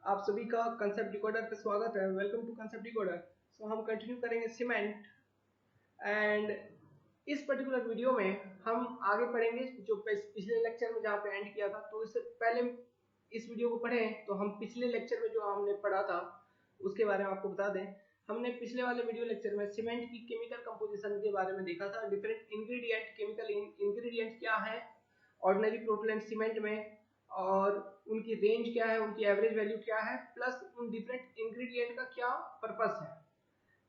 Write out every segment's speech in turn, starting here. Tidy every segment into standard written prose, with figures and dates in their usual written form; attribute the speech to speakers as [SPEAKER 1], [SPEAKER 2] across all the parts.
[SPEAKER 1] आप सभी का कंसेप्ट डिकोडर पे स्वागत है। Welcome to concept decoder. So हम कंटिन्यू करेंगे सीमेंट एंड इस पर्टिकुलर वीडियो में हम आगे पढ़ेंगे जो पिछले लेक्चर में जहाँ पे एंड किया था। तो इससे पहले इस वीडियो को पढ़ें तो हम पिछले लेक्चर में जो हमने पढ़ा था उसके बारे में आपको बता दें। हमने पिछले वाले वीडियो लेक्चर में सीमेंट की केमिकल कंपोजिशन के बारे में देखा था। डिफरेंट इंग्रेडिएंट, केमिकल इंग्रेडिएंट क्या है ऑर्डिनरी पोर्टलैंड सीमेंट में, और उनकी रेंज क्या है, उनकी एवरेज वैल्यू क्या है, प्लस उन डिफरेंट इंग्रेडिएंट का क्या पर्पस है।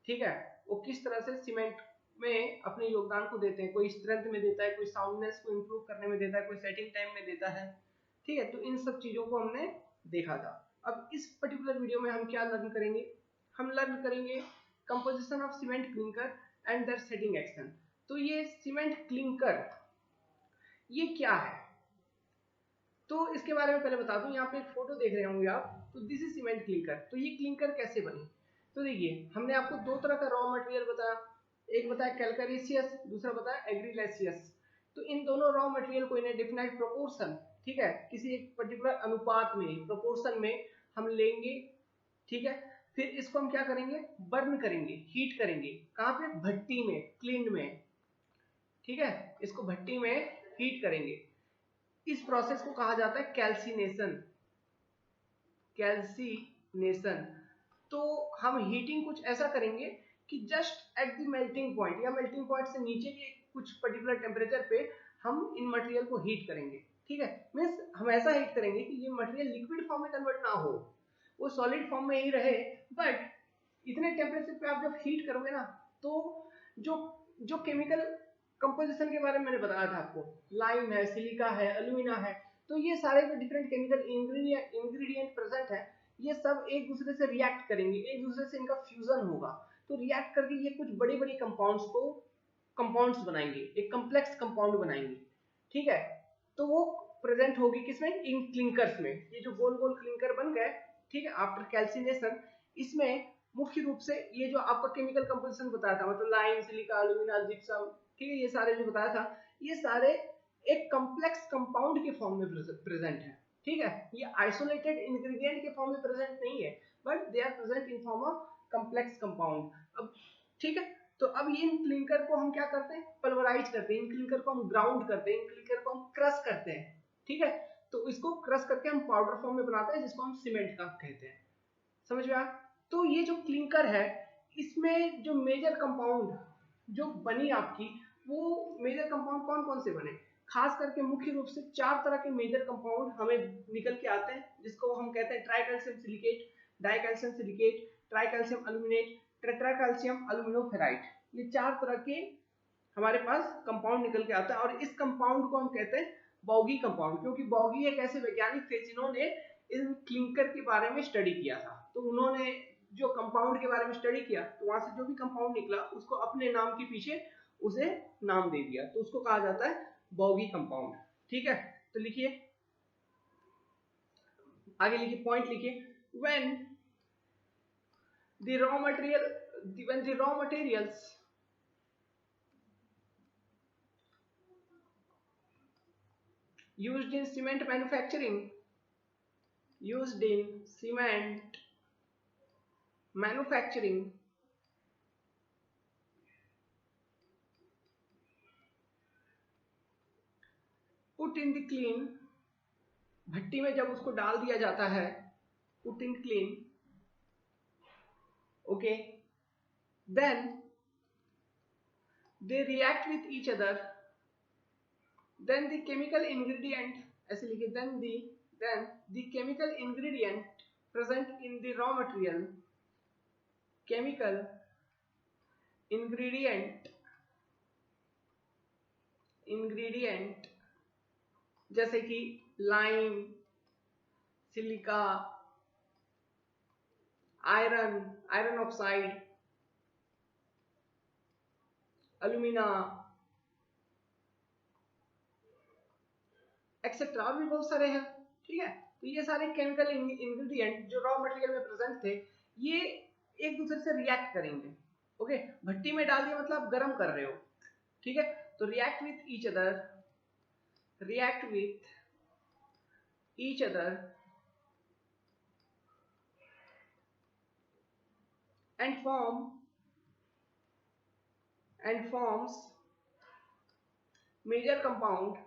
[SPEAKER 1] ठीक है, वो किस तरह से सीमेंट में अपने योगदान को देते हैं। कोई स्ट्रेंथ में देता है, कोई साउंडनेस को इंप्रूव करने में देता है, कोई सेटिंग टाइम में देता है। ठीक है, तो इन सब चीजों को हमने देखा था। अब इस पर्टिकुलर वीडियो में हम क्या लर्न करेंगे, हम लर्न करेंगे composition of cement clinker and their setting action. तो ये सीमेंट क्लिंकर ये क्या है, तो इसके बारे में पहले बता दूं। यहाँ पे एक फोटो देख रहे होंगे आप, तो दिस इज सीमेंट क्लिंकर। तो ये क्लिंकर कैसे बनी, तो देखिए हमने आपको दो तरह का रॉ मटेरियल बताया, एक बताया कैल्कारिशियस, दूसरा बताया एग्रीलेशियस। तो इन दोनों रॉ मटेरियल को इन डिफाइंड प्रोपोर्शन, ठीक है, किसी एक पर्टिकुलर अनुपात में, प्रोपोर्शन में हम लेंगे। ठीक है, फिर इसको हम क्या करेंगे, बर्न करेंगे, हीट करेंगे। कहाँ पे, भट्टी में, क्लिन में। ठीक है, इसको भट्टी में हीट करेंगे। इस प्रोसेस को कहा जाता है कैल्सिनेशन। कैल्सिनेशन। तो हम हीटिंग कुछ ऐसा करेंगे कि just at the melting point या मेल्टिंग पॉइंट से नीचे के कुछ पर्टिकुलर टेम्परेचर पे हम इन मटेरियल को हीट करेंगे। ठीक है, मीन्स हम ऐसा हीट करेंगे कि ये मटेरियल लिक्विड फॉर्म में कन्वर्ट ना हो, वो सॉलिड फॉर्म में ही रहे। बट इतने टेम्परेचर पे आप जब हीट करोगे ना, तो जो जो केमिकल कंपोजिशन के बारे में मैंने बताया था आपको, लाइम है, सिलिका है, अलुमिना है, तो ये सारे जो डिफरेंट केमिकल इंग्रेडिएंट प्रेजेंट है, ये सब एक दूसरे से रिएक्ट करेंगे, एक दूसरे से इनका फ्यूजन होगा। तो रिएक्ट करके ये कुछ बड़े बड़े कंपाउंड्स बनाएंगे, एक कम्प्लेक्स कंपाउंड बनाएंगे। ठीक है, तो वो प्रेजेंट होगी किसमें, इन क्लिंकर्स में। ये जो गोल गोल क्लिंकर बन गए, ठीक है, आफ्टर कैल्सिनेशन, इसमें मुख्य रूप से ये जो आपका केमिकल कंपोजिशन बताया था, मतलब लाइम, सिलिका, अलुमिना, जिप्सम, ठीक है, ये सारे जो बताया था, ये सारे एक कॉम्प्लेक्स कंपाउंड के फॉर्म में प्रेजेंट है। ठीक है, ये आइसोलेटेड इंग्रेडिएंट के फॉर्म में प्रेजेंट नहीं है, but they are present in form of complex compound. अब ठीक है, तो अब ये इन क्लिंकर को हम क्या करते हैं, पल्वराइज करते हैं, इन क्लिंकर को हम ग्राउंड करते हैं, इन क्लिंकर को हम क्रश करते हैं। ठीक है, तो इसको क्रश करके हम पाउडर फॉर्म में बनाते हैं, जिसको हम सीमेंट का कहते हैं। समझ में आया। तो ये जो क्लिंकर है, इसमें जो मेजर कंपाउंड जो बनी आपकी, वो मेजर कंपाउंड कौन कौन से बने, खास करके मुख्य रूप से चार तरह के मेजर कंपाउंड हमें निकल के आते हैं, जिसको हम कहते हैं tricalcium silicate, dicalcium silicate, tricalcium aluminate, tetracalcium aluminoferrite. ये चार तरह के हमारे पास कंपाउंड निकल के आता है, और इस कंपाउंड को हम कहते हैं बॉगी कंपाउंड, क्योंकि बॉगी एक ऐसे वैज्ञानिक थे जिन्होंने इन क्लिंकर के बारे में स्टडी किया था। तो उन्होंने जो कंपाउंड के बारे में स्टडी किया, तो वहां से जो भी कंपाउंड निकला उसको अपने नाम के पीछे उसे नाम दे दिया, तो उसको कहा जाता है बॉगी कंपाउंड। ठीक है, तो लिखिए आगे, लिखिए पॉइंट लिखिए, when the raw materials used in cement manufacturing put in the clean, भट्टी में जब उसको डाल दिया जाता है, put in clean, okay, then they react with each other, then the chemical ingredient, ऐसे लिखिए, then the chemical ingredient present in the raw material, chemical ingredient जैसे कि lime, silica, iron oxide, alumina etcetera, और भी बहुत सारे हैं। ठीक है, तो ये सारे केमिकल इंग्रेडिएंट जो रॉ मटेरियल में प्रेजेंट थे, ये एक दूसरे से रिएक्ट करेंगे। ओके, भट्टी में डाल दिया मतलब गर्म कर रहे हो। ठीक है, तो react with each other and forms major compounds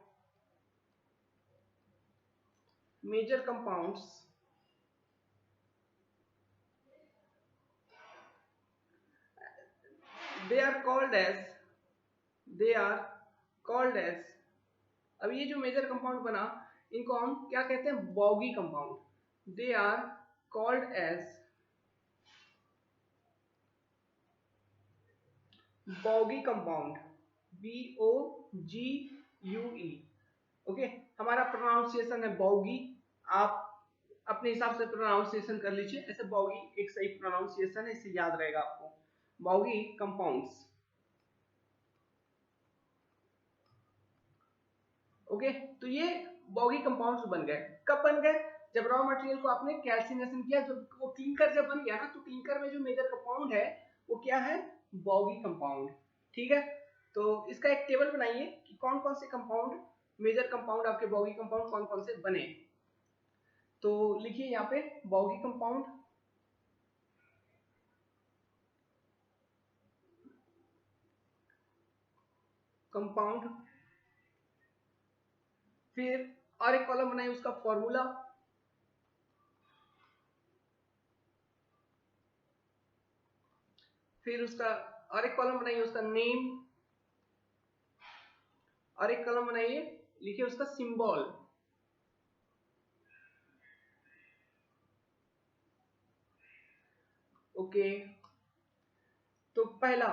[SPEAKER 1] they are called as अब ये जो मेजर कंपाउंड बना इनको हम क्या कहते हैं, Bogue compound. They are called as Bogue compound, BOGUE। Okay, हमारा प्रोनाउंसिएशन है बॉगी, आप अपने हिसाब से प्रोनाउंसिएशन कर लीजिए। ऐसे बॉगी एक सही प्रोनाउंसिएशन है, इसे याद रहेगा आपको, बॉगी कंपाउंड्स। ओके, तो ये बॉगी कंपाउंड्स बन गए। कब बन गए? जब रॉ मटेरियल को आपने कैल्सिनेशन किया, जब वो क्लिंकर जब बन गया ना, तो क्लिंकर में जो मेजर कंपाउंड है वो क्या है, बॉगी कंपाउंड। ठीक है, तो इसका एक टेबल बनाइए कि कौन कौन से कंपाउंड, मेजर कंपाउंड आपके बॉगी कंपाउंड कौन कौन से बने। तो लिखिए यहाँ पे बॉगी कंपाउंड, फिर और एक कॉलम बनाइए उसका फॉर्मूला, फिर उसका और एक कॉलम बनाइए उसका नेम, और एक कॉलम बनाइए लिखिए उसका सिंबल। ओके, तो पहला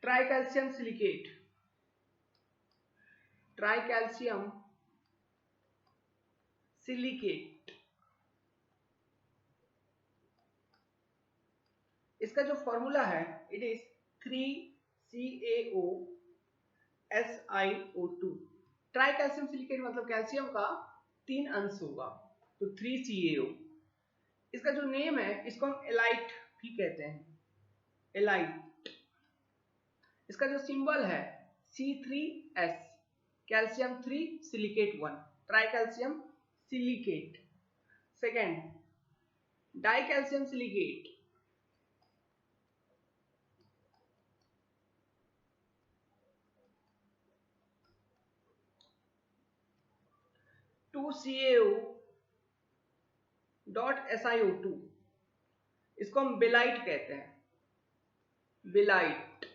[SPEAKER 1] ट्राइकैल्शियम सिलिकेट, ट्राइकैल्शियम सिलिकेट, इसका जो फॉर्मूला है it is 3CaOSiO2। Tricalcium silicate मतलब कैल्शियम का 3 अंश होगा, तो 3CaO। इसका जो नेम है इसको हम एलाइट भी कहते हैं, एलाइट। इसका जो सिंबल है C3S, calcium 3 silicate 1, tricalcium silicate. Second dicalcium silicate, 2CaO.SiO2, इसको हम बेलाइट कहते हैं, बेलाइट।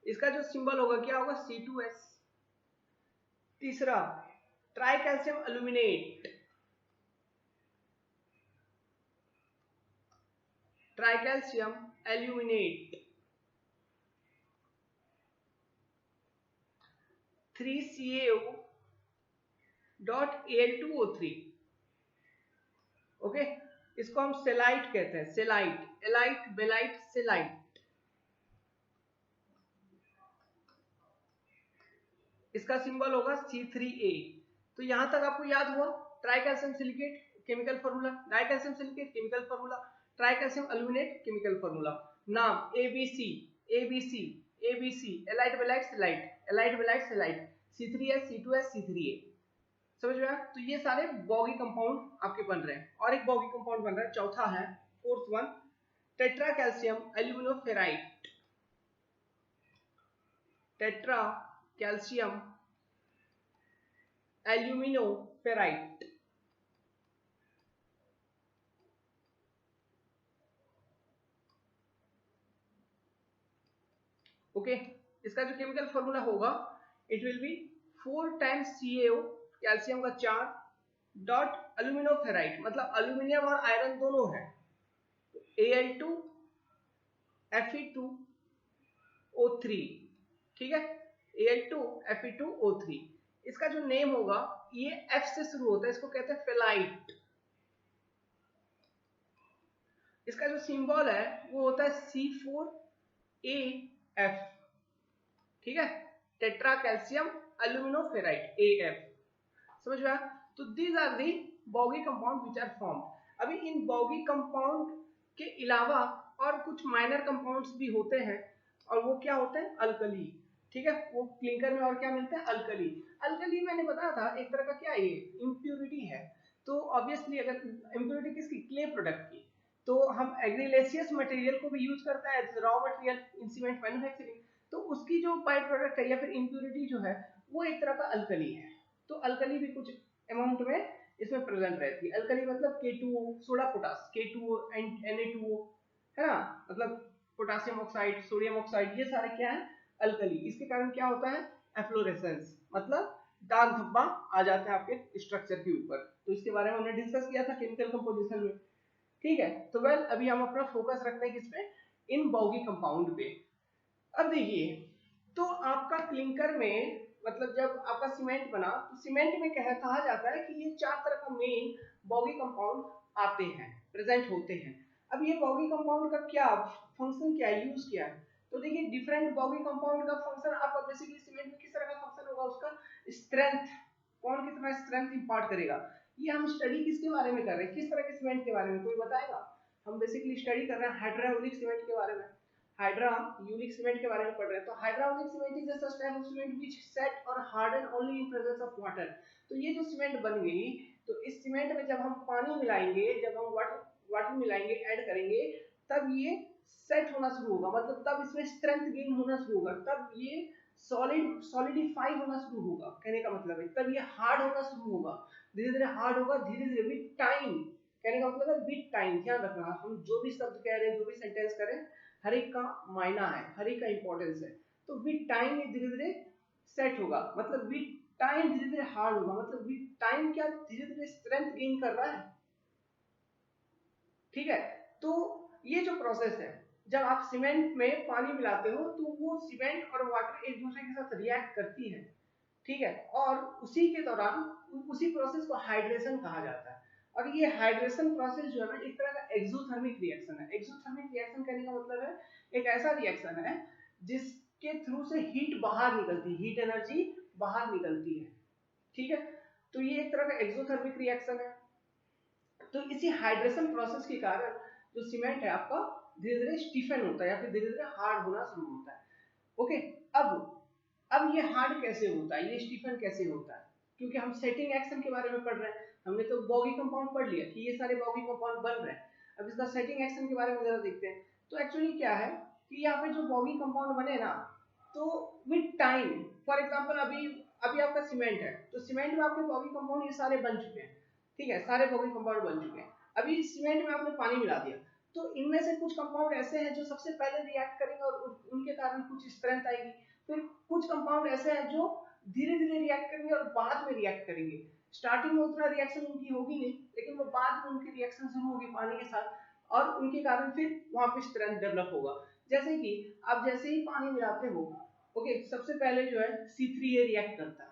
[SPEAKER 1] इसका जो सिंबल होगा क्या होगा, C2S। तीसरा tricalcium aluminate, tricalcium aluminate 3CaO.Al2O3। Okay, इसको हम सेलाइट कहते हैं, सेलाइट, एलाइट, बेलाइट, सेलाइट। इसका सिंबल होगा C3A। तो यहां तक आपको याद हुआ tricalcium silicate chemical formula, dicalcium silicate chemical formula, tricalcium aluminate chemical formula, नाम ABC, ABC, ABC, alite, belite, celite, alite, belite, celite, C3S, C2S, C3A। समझ में आया? तो ये सारे बॉगी कंपाउंड आपके बन रहे हैं। और एक बॉगी कंपाउंड बन रहा है, चौथा है, fourth one, tetra calcium aluminoferrite, tetra calcium aluminoferrite. Okay, इसका जो केमिकल फॉर्मूला होगा it will be 4 times CaO, calcium का 4, डॉट एल्यूमिनोफेराइट मतलब एल्यूमिनियम और आयरन दोनों है, Al2 Fe2O3। ठीक है, Al2 Fe2O3। इसका जो नेम होगा ये F से शुरू होता है, इसको कहते हैं फेलाइट। इसका जो सिंबल है वो होता है C4AF। ठीक है, टेट्रा कैल्शियम एल्यूमिनोफेराइट, AF। समझ में आया? तो these are the Bogue compound which are formed. अभी इन बॉगी कंपाउंड के अलावा और कुछ माइनर कंपाउंड्स भी होते हैं, और वो क्या होते हैं, अल्कली। ठीक है, वो क्लिंकर में और क्या मिलते हैं, अल्कली। अल्कली मैंने बताया था एक तरह का क्या, ये इम्प्योरिटी है। तो ऑब्वियसली अगर इम्प्योरिटी किसकी, क्ले प्रोडक्ट की, तो हम एग्रीलेशियस मटेरियल को भी यूज करते हैं as raw material in cement manufacturing. तो उसकी जो बाई प्रोडक्ट है या फिर इम्प्योरिटी जो है वो एक तरह का अल्कली है। तो अल्कली भी कुछ अमाउंट में इसमें प्रेजेंट रहती है। अल्कली मतलब K2O, soda potash, K2O and Na2O, है ना, मतलब पोटासियम ऑक्साइड, सोडियम ऑक्साइड, ये सारे क्या है, अल्कली। इसके कारण क्या होता है, एफ्लोरेसेंस, मतलब दाग धब्बा आ जाता है आपके स्ट्रक्चर के ऊपर। तो इसके बारे में हमने डिस्कस किया था केमिकल कंपोजिशन में। ठीक है, तो वेल अभी हम अपना फोकस रखते हैं किस पे, इन बॉगी कंपाउंड पे। अब देखिए, तो आपका क्लिंकर में मतलब जब आपका सीमेंट बना तो सीमेंट में कहा जाता है कि ये 4 तरह का मेन बॉगी कंपाउंड आते हैं, प्रेजेंट होते हैं। अब ये बॉगी कंपाउंड का क्या फंक्शन, क्या है, यूज क्या है। तो देखिए डिफरेंट बॉगी कंपाउंड का फंक्शन आपका बेसिकली सीमेंट में किस तरह का फंक्शन होगा, उसका स्ट्रेंथ, कौन कितना स्ट्रेंथ इंपार्ट करेगा। ये हम स्टडी किसके बारे में कर रहे हैं, किस तरह के सीमेंट के बारे में, कोई बताएगा। हम बेसिकली स्टडी कर रहे हैं हाइड्रोलिक सीमेंट के बारे में, हाइड्रोलिक सीमेंट के बारे में पढ़ रहे हैं। तो hydraulic cement is a such type of cement which set और harden only in presence of water. तो ये जो सीमेंट बन गई, तो इस सीमेंट में जब हम पानी मिलाएंगे, जब हम वाटर मिलाएंगे, ऐड करेंगे, तब ये सेट होना शुरू होगा, मतलब तब इसमें स्ट्रेंथ गेन होना शुरू होगा, तब ये सॉलिडिफाई होना शुरू होगा। कहने का मतलब है तब ये हार्ड होना शुरू होगा, धीरे धीरे हार्ड होगा, धीरे धीरे विद टाइम। कहने का मतलब है विद टाइम। ध्यान रखना, हम जो भी शब्द कह रहे हैं, जो भी सेंटेंस करें, हर एक का मायना है, हर एक का इंपॉर्टेंस है। तो विद टाइम ये धीरे धीरे सेट होगा, मतलब विद टाइम धीरे धीरे हार्ड होगा, मतलब विद टाइम क्या धीरे धीरे स्ट्रेंथ गेन कर रहा है। ठीक है, तो ये जो प्रोसेस है, जब आप सीमेंट में पानी मिलाते हो तो वो सीमेंट और वाटर एक दूसरे के साथ रिएक्ट करती है। ठीक है, और उसी के दौरान उसी प्रोसेस को हाइड्रेशन कहा जाता है। और ये हाइड्रेशन प्रोसेस जो है ना, एक तरह का एक्सोथर्मिक रिएक्शन है। एक्सोथर्मिक रिएक्शन कहने का मतलब है एक ऐसा रिएक्शन है जिसके थ्रू से हीट बाहर निकलती है, हीट एनर्जी बाहर निकलती है। ठीक है, तो ये एक तरह का एक्सोथर्मिक रिएक्शन है। तो इसी हाइड्रेशन प्रोसेस के कारण जो सीमेंट है आपका धीरे धीरे स्टीफन होता है या फिर धीरे धीरे हार्ड होना शुरू होता है। ओके, अब ये हार्ड कैसे होता है, ये स्टीफन कैसे होता है, क्योंकि हम सेटिंग एक्शन के बारे में पढ़ रहे हैं। हमने तो बॉगी कंपाउंड पढ़ लिया कि ये सारे बॉगी कंपाउंड बन रहे हैं। अब इसका सेटिंग एक्शन के बारे में जरा देखते हैं। तो एक्चुअली क्या है कि यहाँ पे जो बॉगी कंपाउंड बने ना, तो विद टाइम, फॉर एग्जांपल अभी अभी आपका सीमेंट है, तो सीमेंट में आपके बॉगी कंपाउंड ये सारे बन चुके हैं। ठीक है, सारे बॉगी कंपाउंड बन चुके हैं। अभी सीमेंट में आपने पानी मिला दिया, तो इनमें से कुछ कंपाउंड ऐसे हैं जो सबसे पहले रिएक्ट करेंगे और उनके कारण कुछ स्ट्रेंथ आएगी। फिर कुछ कंपाउंड ऐसे हैं जो धीरे धीरे रिएक्ट करेंगे और बाद में रिएक्ट करेंगे। स्टार्टिंग में उतना रिएक्शन उनकी होगी नहीं, लेकिन वो बाद में उनकी रिएक्शन शुरू होगी पानी के साथ, और उनके कारण फिर वहां पे स्ट्रेंथ डेवलप होगा। जैसे कि आप जैसे ही पानी मिलाते हो, ओके, सबसे पहले जो है C3A रिएक्ट करता है,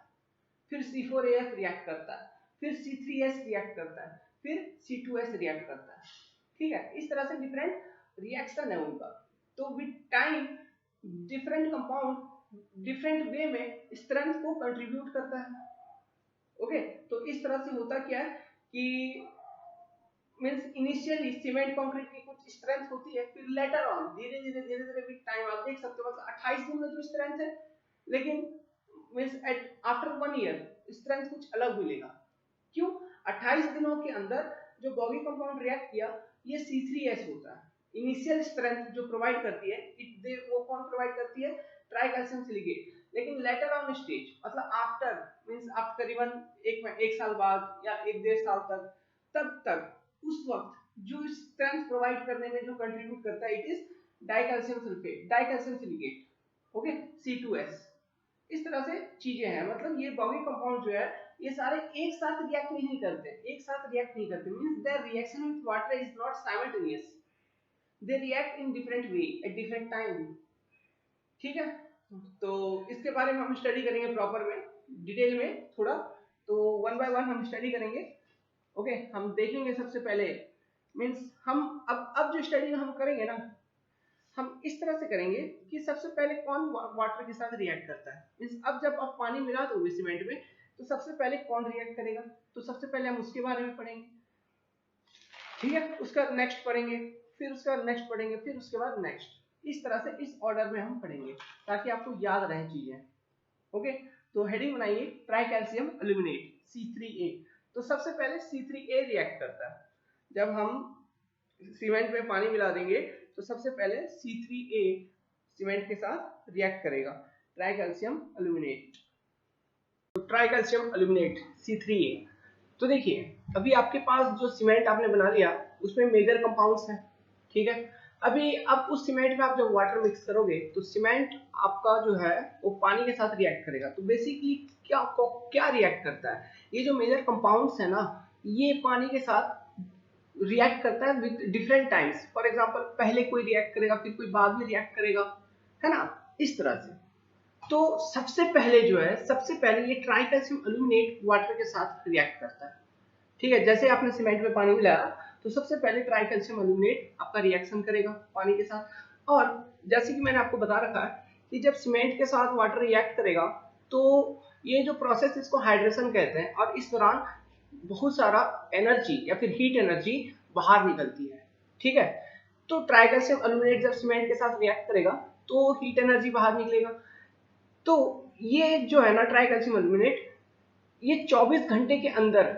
[SPEAKER 1] फिर C4AF रिएक्ट करता है, फिर C3S रिएक्ट करता है, फिर C2S रिएक्ट करता है। ठीक है, इस तरह से डिफरेंट रिएक्शन है उनका। तो with time different compound different way में स्ट्रेंथ को कंट्रीब्यूट करता है। ओके, तो इस तरह से होता क्या है कि मींस इनिशियली सीमेंट कंक्रीट की कुछ स्ट्रेंथ होती है, फिर लेटर ऑन धीरे धीरे विद टाइम आप देख सकते हो, मतलब 28 दिन में जो स्ट्रेंथ है, लेकिन means at after 1 year strength कुछ अलग मिलेगा। क्यों? 28 दिनों के अंदर जो बॉगी कंपाउंड रिएक्ट किया, ये C3S होता है। इनिशियल स्ट्रेंथ जो प्रोवाइड करती है, वो कौन प्रोवाइड करती है, ट्राइकैल्शियम सिलिकेट। लेकिन लेटर ऑन स्टेज, मतलब आफ्टर मींस आप करीबन एक साल बाद या 1-1.5 साल तक, तब तक उस वक्त जो स्ट्रेंथ प्रोवाइड करने में जो कंट्रीब्यूट करता है, it is dicalcium sulphate, dicalcium silicate, okay, C2S। इस तरह से चीजें हैं, मतलब ये बॉगी कंपाउंड जो है ये सारे एक साथ रिएक्ट नहीं करते, एक साथ रिएक्ट नहीं करते, means their reaction with water is not simultaneous, they react in different way at different time. ठीक है, तो इसके बारे में हम स्टडी करेंगे प्रॉपर में, डिटेल में थोड़ा, तो 1 बाय 1 हम स्टडी करेंगे। ओके, हम देखेंगे सबसे पहले मींस हम अब जो स्टडी हम करेंगे ना, हम इस तरह से करेंगे कि सबसे पहले कौन वाटर के साथ रिएक्ट करता है। मींस अब जब आप पानी मिला दोगे सीमेंट में, तो सबसे पहले कौन रिएक्ट करेगा, तो सबसे पहले हम उसके बारे में पढ़ेंगे। ठीक है, उसका नेक्स्ट पढ़ेंगे, फिर उसका नेक्स्ट पढ़ेंगे, फिर उसके बाद नेक्स्ट, इस तरह से इस ऑर्डर में हम पढ़ेंगे ताकि आपको याद रहे चीजें। ओके, तो हेडिंग बनाइए ट्राइकैल्शियम एल्यूमिनेट C3A। तो सबसे पहले C3A रिएक्ट करता है। जब हम सीमेंट में पानी मिला देंगे तो सबसे पहले C3A सीमेंट के साथ रिएक्ट करेगा, ट्राई कैल्शियम एल्यूमिनेट। तो ट्राई कैल्शियम एल्यूमिनेट C3A। तो देखिए अभी आपके पास जो सीमेंट आपने बना लिया उसमें मेजर कंपाउंड्स हैं, ठीक है। अभी अब उस सीमेंट में आप जब वाटर मिक्स करोगे तो सीमेंट आपका जो है वो पानी के साथ रिएक्ट करेगा। तो बेसिकली क्या रिएक्ट करता है, ये जो मेजर कंपाउंड्स है ना, ये पानी के साथ रिएक्ट करता है with different times. For example पहले कोई रिएक्ट करेगा, फिर कोई बाद में रिएक्ट करेगा, है ना, इस तरह से। तो सबसे पहले जो है, सबसे पहले ये ट्राई कैल्शियम एल्यूमिनेट वाटर के साथ रिएक्ट करता है, ठीक है। जैसे आपने सीमेंट में पानी मिलाया तो सबसे पहले ट्राई कैल्शियम एल्यूमिनेट आपका रिएक्शन करेगा पानी के साथ। और जैसे कि मैंने आपको बता रखा है कि जब सीमेंट के साथ वाटर रिएक्ट करेगा तो ये जो प्रोसेस इसको हाइड्रेशन कहते हैं, और इस दौरान बहुत सारा एनर्जी या फिर हीट एनर्जी बाहर निकलती है, ठीक है। तो ट्राई कैल्शियम एल्यूमिनेट जब सीमेंट के साथ रिएक्ट करेगा तो हीट एनर्जी बाहर निकलेगा। तो ये जो है ना ट्राई कैल्शियम एल्यूमिनेट, ये 24 घंटे के अंदर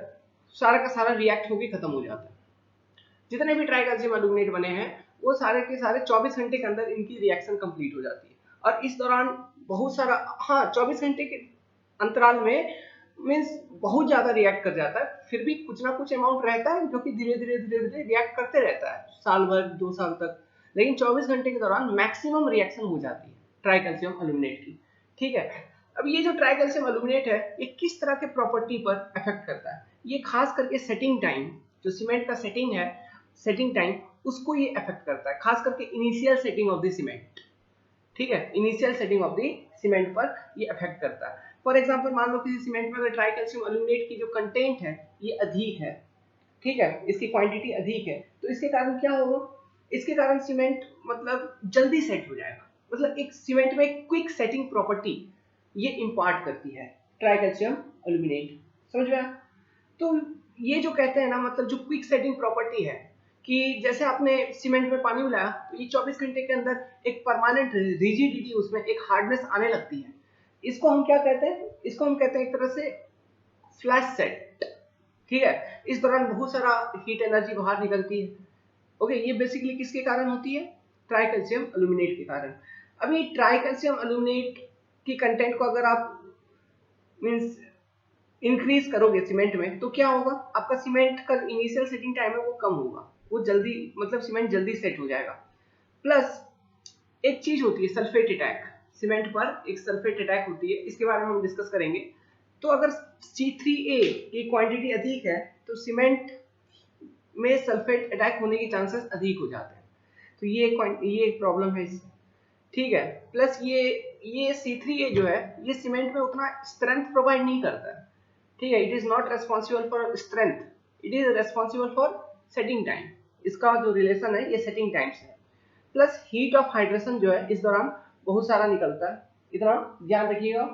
[SPEAKER 1] सारा का सारा रिएक्ट होकर खत्म हो जाता है। जितने भी ट्राई कैल्शियम एल्यूमिनेट बने हैं वो सारे के सारे 24 घंटे के अंदर इनकी रिएक्शन कंप्लीट हो जाती है। और इस दौरान बहुत सारा, हाँ 24 घंटे के अंतराल में मीन्स बहुत ज्यादा रिएक्ट कर जाता है, फिर भी कुछ ना कुछ अमाउंट रहता है जो कि धीरे धीरे रिएक्ट करते रहता है साल भर 2 साल तक। लेकिन 24 घंटे के दौरान मैक्सिमम रिएक्शन हो जाती है ट्राई कैल्शियम एल्यूमिनेट की, ठीक है। अब ये जो ट्राई कैल्शियम एल्यूमिनेट है ये किस तरह के प्रॉपर्टी पर इफेक्ट करता है, ये खास करके सेटिंग टाइम, जो सीमेंट का सेटिंग है, सेटिंग टाइम, उसको ये इफेक्ट करता है, खास करके initial setting of the cement, ठीक है। Initial setting of the cement पर ये इफेक्ट करता है। फॉर एग्जांपल मान लो किसी सीमेंट में अगर ट्राई कैल्शियम एल्यूमिनेट की जो कंटेंट है ये अधिक है, ठीक है, इसकी क्वांटिटी अधिक है, तो इसके कारण क्या होगा, इसके कारण सीमेंट मतलब जल्दी सेट हो जाएगा। मतलब एक सीमेंट में क्विक सेटिंग प्रॉपर्टी ये इंपार्ट करती है ट्राई कैल्शियम एल्यूमिनेट, समझ में आया। तो ये जो कहते हैं ना, मतलब जो क्विक सेटिंग प्रॉपर्टी है कि जैसे आपने सीमेंट में पानी मिलाया तो ये 24 घंटे के अंदर एक परमानेंट रिजिडिटी, उसमें एक हार्डनेस आने लगती है। इसको हम क्या कहते हैं, इसको हम कहते हैं एक तरह से फ्लैश सेट, ठीक है। इस दौरान बहुत सारा हीट एनर्जी बाहर निकलती है। ओके, ये बेसिकली किसके कारण होती है, ट्राई कैल्शियम एल्यूमिनेट के कारण। अभी ट्राई कैल्शियम एल्यूमिनेट की कंटेंट को अगर आप मींस इंक्रीज करोगे सीमेंट में तो क्या होगा, आपका सीमेंट का इनिशियल सेटिंग टाइम है वो कम होगा, वो जल्दी मतलब सीमेंट जल्दी सेट हो जाएगा। प्लस एक चीज होती है सल्फेट अटैक, सीमेंट पर एक सल्फेट अटैक होती है, इसके बारे में हम डिस्कस करेंगे। तो अगर C3A की क्वांटिटी अधिक है तो सीमेंट में सल्फेट अटैक होने के चांसेस अधिक हो जाते हैं। तो ये एक प्रॉब्लम है इससे, ठीक है। प्लस ये C3A जो है ये सीमेंट में उतना स्ट्रेंथ प्रोवाइड नहीं करता है, ठीक है। It is not responsible for strength, it is responsible for setting time. इसका जो रिलेशन है ये सेटिंग टाइम से है। प्लस हीट ऑफ हाइड्रेशन जो है इस दौरान बहुत सारा निकलता है, इतना ध्यान रखिएगा।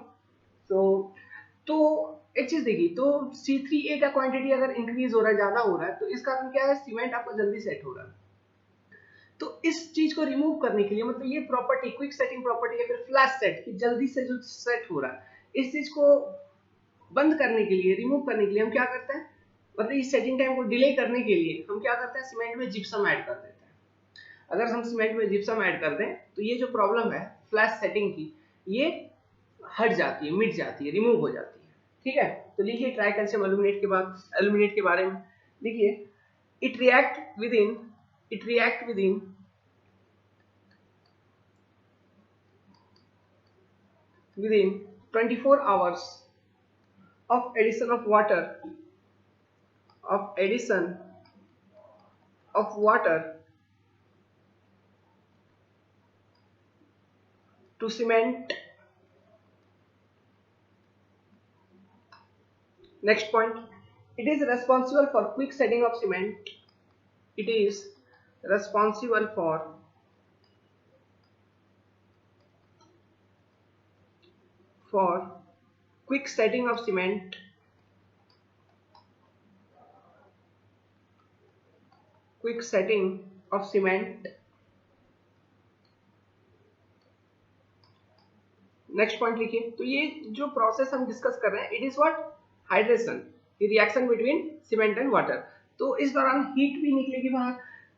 [SPEAKER 1] तो एक चीज देखिए, तो C3A का क्वांटिटी अगर इंक्रीज हो रहा है, ज्यादा हो रहा है, तो इस कारण क्या है, सीमेंट आपका जल्दी सेट हो रहा है। तो इस चीज को रिमूव करने के लिए, मतलब ये प्रॉपर्टी क्विक सेटिंग प्रॉपर्टी या फिर फ्लैश सेट कि जल्दी से जो सेट हो रहा है, इस चीज को बंद करने के लिए, रिमूव करने के लिए हम क्या करते हैं, मतलब इस सेटिंग टाइम को डिले करने के लिए हम क्या करते हैं, सीमेंट में जिप्सम ऐड कर देते हैं। अगर हम सीमेंट में जिप्सम ऐड कर दें तो ये जो प्रॉब्लम है फ्लैश सेटिंग की, ये हट जाती है, मिट जाती है, रिमूव हो जाती है, ठीक है। तो लिखिए ट्राई कैल्शियम एल्यूमिनेट के बारे में लिखिए, it react with in within 24 hours of addition of water to cement. Next point, it is responsible for quick setting of cement. It is responsible for quick setting of cement, next point लिखिए। तो ये जो process हम discuss कर रहे हैं, it is what, hydration, reaction between cement and water. तो इस दौरान हीट भी निकलेगी बाहर,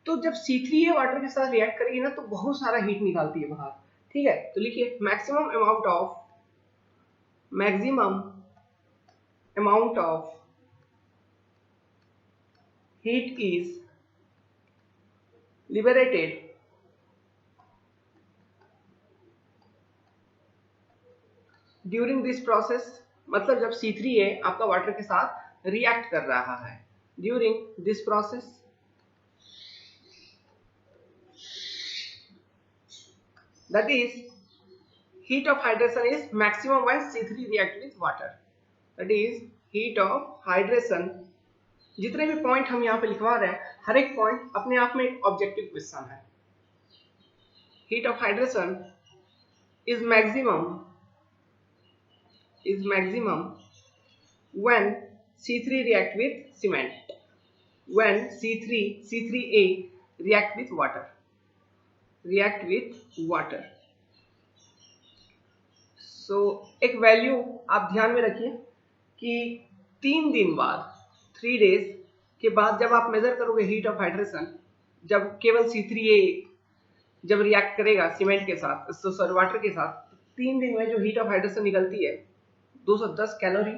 [SPEAKER 1] तो जब C3A वाटर के साथ रिएक्ट करेगी ना तो बहुत सारा हीट निकालती है बाहर, ठीक है। तो लिखिए maximum amount of heat is liberated during this process, मतलब जब C3A आपका वाटर के साथ रिएक्ट कर रहा है, during this process, that is heat of hydration is maximum when C3 react with water, that is heat of hydration। जितने भी पॉइंट हम यहाँ पे लिखवा रहे हैं, हर एक पॉइंट अपने आप में एक ऑब्जेक्टिव क्वेश्चन है। Heat of hydration is maximum when C3 react with cement, when C3A react with water, सो एक वैल्यू आप ध्यान में रखिए कि 3 दिन बाद 3 डेज के बाद जब आप मेजर करोगे हीट ऑफ हाइड्रेशन, जब केवल C3A जब रिएक्ट करेगा सीमेंट के साथ, सॉरी वाटर के साथ, 3 दिन में जो हीट ऑफ हाइड्रेशन निकलती है 210 कैलोरी।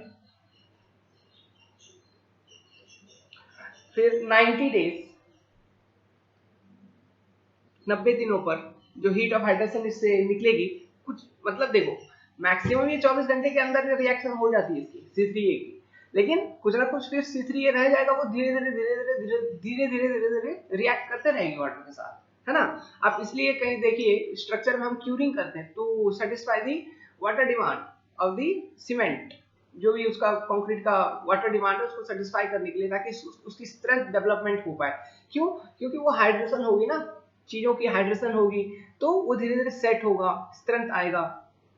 [SPEAKER 1] फिर 90 डेज 90 दिनों पर जो हीट ऑफ हाइड्रेशन इससे निकलेगी, कुछ मतलब देखो मैक्सिमम ये 24 घंटे के अंदर रिएक्शन हो जाती है इसकी C3A की, लेकिन कुछ ना कुछ फिर C3A रह जाएगा, वो धीरे धीरे रिएक्ट करते रहेंगे वाटर के साथ, है ना। आप इसलिए कहीं देखिए स्ट्रक्चर में हम क्यूरिंग करते हैं to satisfy the water demand of the cement, जो भी उसका कंक्रीट का वाटर डिमांड है उसको सेटिस्फाई करने के लिए, ताकि उसकी स्ट्रेंथ डेवलपमेंट हो पाए। क्यों? क्योंकि वो हाइड्रेशन होगी ना, चीजों की हाइड्रेशन होगी तो वो धीरे धीरे सेट होगा, स्ट्रेंथ आएगा,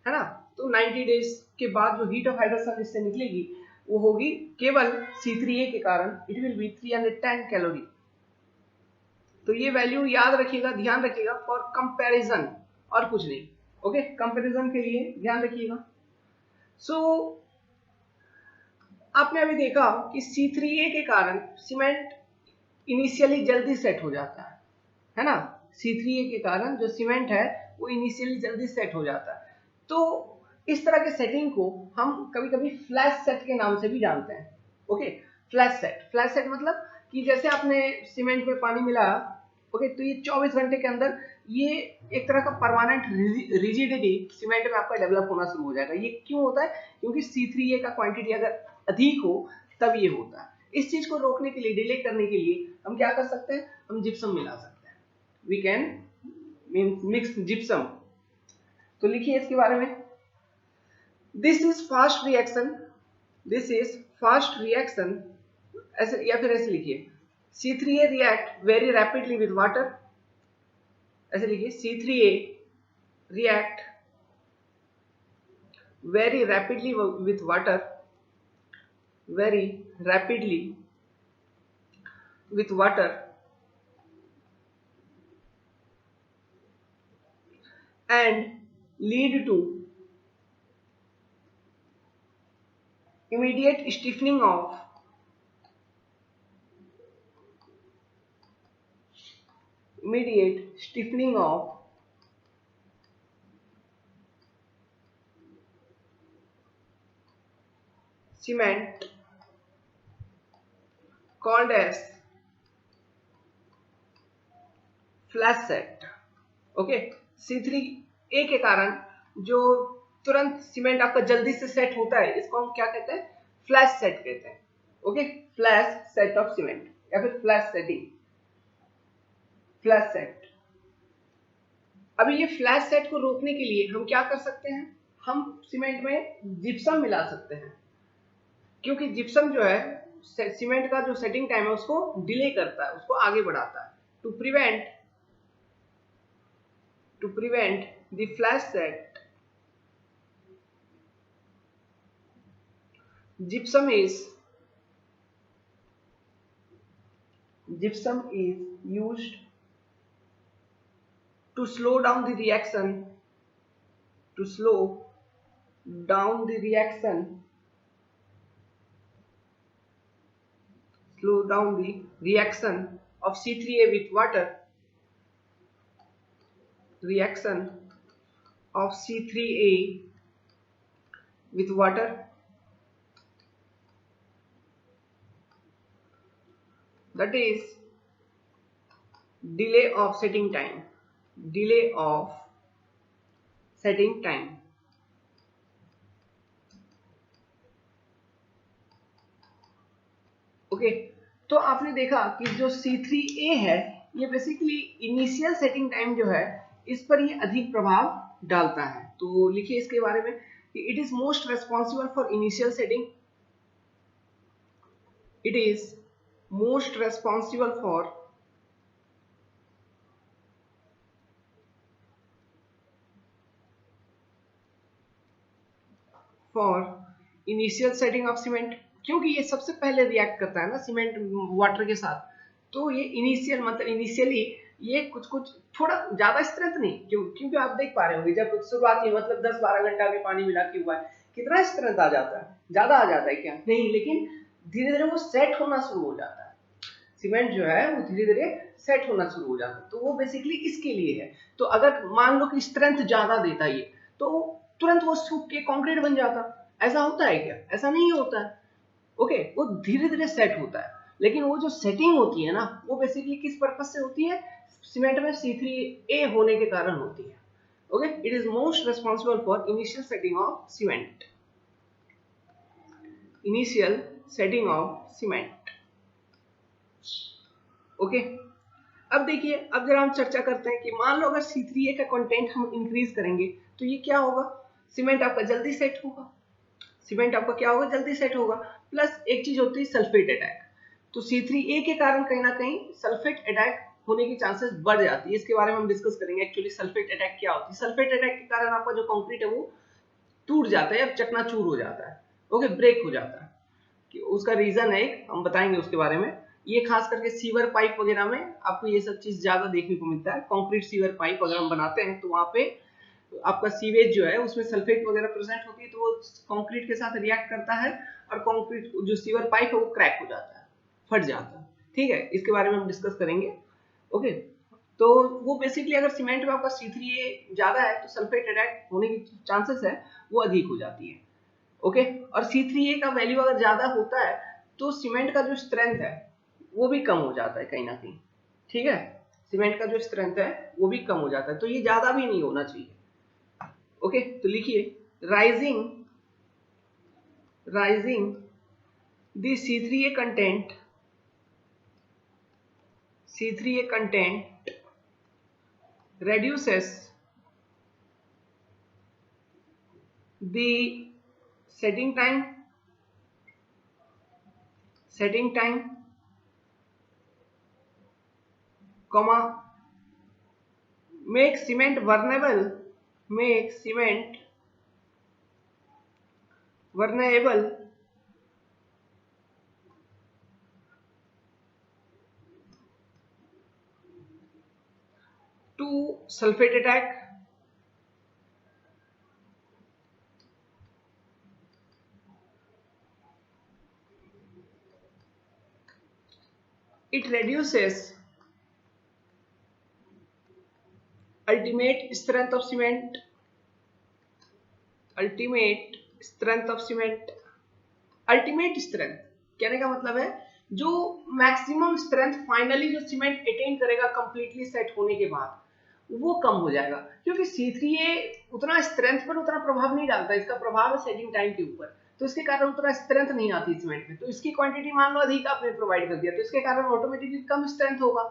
[SPEAKER 1] है ना। तो 90 डेज के बाद जो हीट ऑफ हाइड्रेशन इससे निकलेगी वो होगी केवल C3A के कारण, इट विल बी 310 कैलोरी। तो ये वैल्यू याद रखिएगा, ध्यान रखिएगा फॉर कंपैरिजन, और कुछ नहीं। ओके, कंपैरिजन के लिए ध्यान रखिएगा। सो आपने अभी देखा कि C3A के कारण सीमेंट इनिशियली जल्दी सेट हो जाता है ना। C3A के कारण जो सीमेंट है वो इनिशियली जल्दी सेट हो जाता है। तो इस तरह के सेटिंग को हम कभी कभी फ्लैश सेट के नाम से भी जानते हैं। ओके, फ्लैश सेट मतलब कि जैसे आपने सीमेंट में पानी मिलाया, ओके, तो ये 24 घंटे के अंदर ये एक तरह का परमानेंट रिजिडिटी सीमेंट में आपका डेवलप होना शुरू हो जाएगा। ये क्यों होता है? क्योंकि C3A का क्वांटिटी अगर अधिक हो तब ये होता है। इस चीज को रोकने के लिए, डिले करने के लिए हम क्या कर सकते हैं? हम जिप्सम मिला सकते हैं। We can mix gypsum. तो लिखिए इसके बारे में, दिस इज फास्ट रिएक्शन, ऐसे या फिर ऐसे लिखिए, C3A react very rapidly with water, ऐसे लिखिए, C3A react very rapidly with water, very rapidly with water and lead to immediate stiffening of cement called as flash set. Okay, C3A के कारण जो तुरंत सीमेंट आपका जल्दी से सेट होता है, इसको हम क्या कहते हैं? फ्लैश सेट कहते हैं। Okay, flash set of cement या फिर फ्लैश सेट। अभी ये फ्लैश सेट को रोकने के लिए हम क्या कर सकते हैं? हम सीमेंट में जिप्सम मिला सकते हैं, क्योंकि जिप्सम जो है सीमेंट का जो सेटिंग टाइम है उसको डिले करता है, उसको आगे बढ़ाता है। To prevent the flash set, gypsum is used to slow down the reaction, of C3A with water, reaction of C3A with water that is delay of setting time, delay of setting time. Okay तो आपने देखा कि जो C3A है ये basically initial setting time जो है इस पर ये अधिक प्रभाव डालता है। तो लिखिए इसके बारे में कि it is most responsible for initial setting, it is most responsible for initial setting of cement, क्योंकि ये सबसे पहले रिएक्ट करता है ना सीमेंट वाटर के साथ, तो ये इनिशियल मतलब इनिशियली ये कुछ थोड़ा ज्यादा स्ट्रेंथ नहीं, क्योंकि आप देख पा रहे होंगे जब शुरुआती मतलब 10-12 घंटा में पानी मिला के हुआ है कितना स्ट्रेंथ आ जाता है, ज्यादा आ जाता है क्या नहीं, लेकिन धीरे धीरे वो सेट होना शुरू हो जाता है, सीमेंट जो है वो धीरे धीरे सेट होना शुरू हो जाता है। तो वो बेसिकली इसके लिए है। तो अगर मान लो कि स्ट्रेंथ ज्यादा देता है ये तो तुरंत वो सूख के कंक्रीट बन जाता, ऐसा होता है क्या? ऐसा नहीं होता है। ओके वो धीरे धीरे सेट होता है, लेकिन वो जो सेटिंग होती है ना वो बेसिकली किस पर्पज से होती है? सीमेंट में C3A होने के कारण होती है। Okay it is most responsible for initial setting of cement, initial setting of cement. Okay अब देखिए, अब जरा हम चर्चा करते हैं कि मान लो अगर C3A का कंटेंट हम इंक्रीज करेंगे तो ये क्या होगा? सीमेंट आपका जल्दी सेट होगा, सीमेंट आपका क्या होगा? जल्दी सेट होगा। प्लस एक चीज होती है सल्फेट अटैक, तो C3A के कारण कहीं ना कहीं सल्फेट अटैक होने की चांसेस बढ़ जाती है। इसके बारे में हम डिस्कस करेंगे एक्चुअली सल्फेट अटैक क्या होती है। सल्फेट अटैक के कारण आपका जो कंक्रीट है वो टूट जाता है या चकनाचूर हो जाता है, ओके ब्रेक हो जाता है। कि उसका रीजन है हम बताएंगे उसके बारे में। ये खास करके सीवर पाइप वगैरह में आपको ये सब चीज ज्यादा देखने को मिलता है। कंक्रीट सीवर पाइप अगर हम बनाते हैं तो वहां पे आपका सीवेज जो है उसमें सल्फेट वगैरह प्रेजेंट होती है, तो वो कंक्रीट के साथ रिएक्ट करता है और कंक्रीट जो सीवर पाइप है वो क्रैक हो जाता है, फट जाता है। ठीक है, इसके बारे में हम डिस्कस करेंगे। ओके तो वो बेसिकली अगर सीमेंट में आपका C3A ज्यादा है तो सल्फेट अटैक होने की चांसेस है वो अधिक हो जाती है। ओके और C3A का वैल्यू अगर ज्यादा होता है तो सीमेंट का जो स्ट्रेंथ है वो भी कम हो जाता है कहीं ना कहीं। ठीक है, सीमेंट का जो स्ट्रेंथ है वो भी कम हो जाता है, तो ये ज्यादा भी नहीं होना चाहिए। ओके तो लिखिए rising the C3A content reduces the setting time comma make cement vulnerable to sulfate attack, it reduces ultimate strength of cement, ultimate strength कहने का मतलब है जो मैक्सिमम स्ट्रेंथ फाइनली जो सीमेंट अटेन करेगा कंप्लीटली सेट होने के बाद वो कम हो जाएगा, क्योंकि C3A उतना स्ट्रेंथ पर उतना प्रभाव नहीं डालता, इसका प्रभाव है सेटिंग टाइम के ऊपर, तो इसके कारण उतना स्ट्रेंथ नहीं आती सीमेंट में। तो इसकी क्वांटिटी मान लो अधिक आपने प्रोवाइड कर दिया तो इसके कारण ऑटोमेटिकली कम स्ट्रेंथ होगा,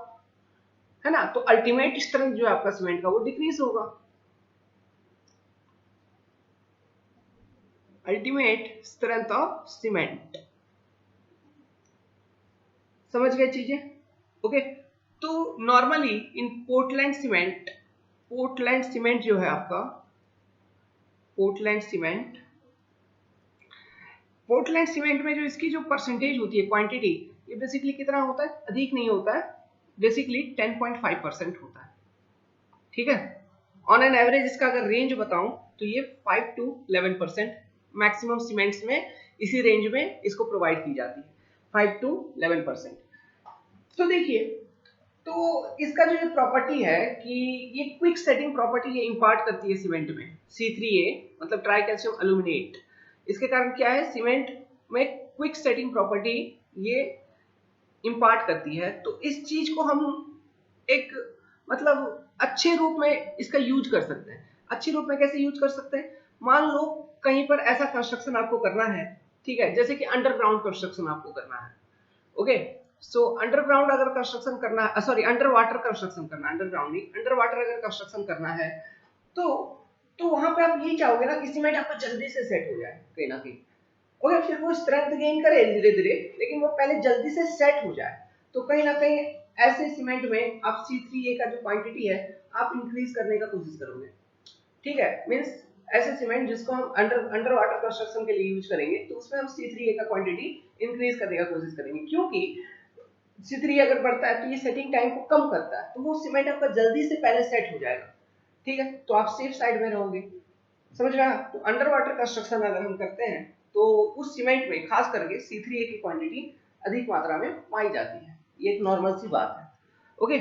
[SPEAKER 1] है ना। तो अल्टीमेट स्ट्रेंथ जो है आपका सीमेंट का वो डिक्रीज होगा, अल्टीमेट स्ट्रेंथ ऑफ सीमेंट। समझ गए चीजें? ओके तो नॉर्मली इन पोर्टलैंड सीमेंट जो है आपका पोर्टलैंड सीमेंट में जो इसकी जो परसेंटेज होती है क्वांटिटी, ये बेसिकली कितना होता है? अधिक नहीं होता है, बेसिकली 10.5% होता है। ठीक है, ऑन एन एवरेज इसका अगर रेंज बताऊं तो ये 5 to 11% मैक्सिमम सीमेंट्स में इसी रेंज में इसको प्रोवाइड की जाती है, 5 to 11%। तो देखिए तो इसका जो ये प्रॉपर्टी है कि ये क्विक सेटिंग प्रॉपर्टी ये इंपार्ट करती है सीमेंट में, C3A मतलब ट्राई कैल्शियम एल्यूमिनेट। इसके कारण क्या है, सीमेंट में क्विक सेटिंग प्रॉपर्टी ये इंपार्ट करती है। तो इस चीज को हम एक मतलब अच्छे रूप में इसका यूज कर सकते हैं। अच्छे रूप में कैसे यूज कर सकते हैं, मान लो कहीं पर ऐसा कंस्ट्रक्शन आपको करना है, ठीक है, जैसे कि अंडरग्राउंड कंस्ट्रक्शन आपको करना है, ओके। सो अंडरग्राउंड अगर कंस्ट्रक्शन करना है, सॉरी अंडर वाटर कंस्ट्रक्शन करना है, अंडरग्राउंड नहीं, अंडर वाटर अगर कंस्ट्रक्शन करना है तो वहां पे आप ये चाहोगे ना कि सीमेंट आपका जल्दी से सेट हो जाए कहीं ना कहीं, ओके। फिर वो स्ट्रेंथ गेन करे धीरे धीरे, लेकिन वो पहले जल्दी से सेट हो जाए। तो कहीं ना कहीं ऐसे सीमेंट में आप C3A का जो क्वांटिटी है आप इंक्रीज करने का कोशिश करोगे, ठीक है। मींस ऐसे सीमेंट जिसको हम अंडर वाटर कंस्ट्रक्शन के लिए यूज करेंगे तो उसमें हम C3A का क्वांटिटी इंक्रीज करने का कोशिश करेंगे, क्योंकि C3A अगर बढ़ता है तो ये सेटिंग टाइम को कम करता है, तो वो सीमेंट आपका जल्दी से पहले सेट हो जाएगा, ठीक है। तो आप सेफ साइड में रहोगे, समझ रहे हैं। तो अंडर वाटर कंस्ट्रक्शन अगर हम करते हैं तो उस सीमेंट में खास करके C3A की क्वांटिटी अधिक मात्रा में पाई जाती है, ये एक नॉर्मल सी बात है, ओके।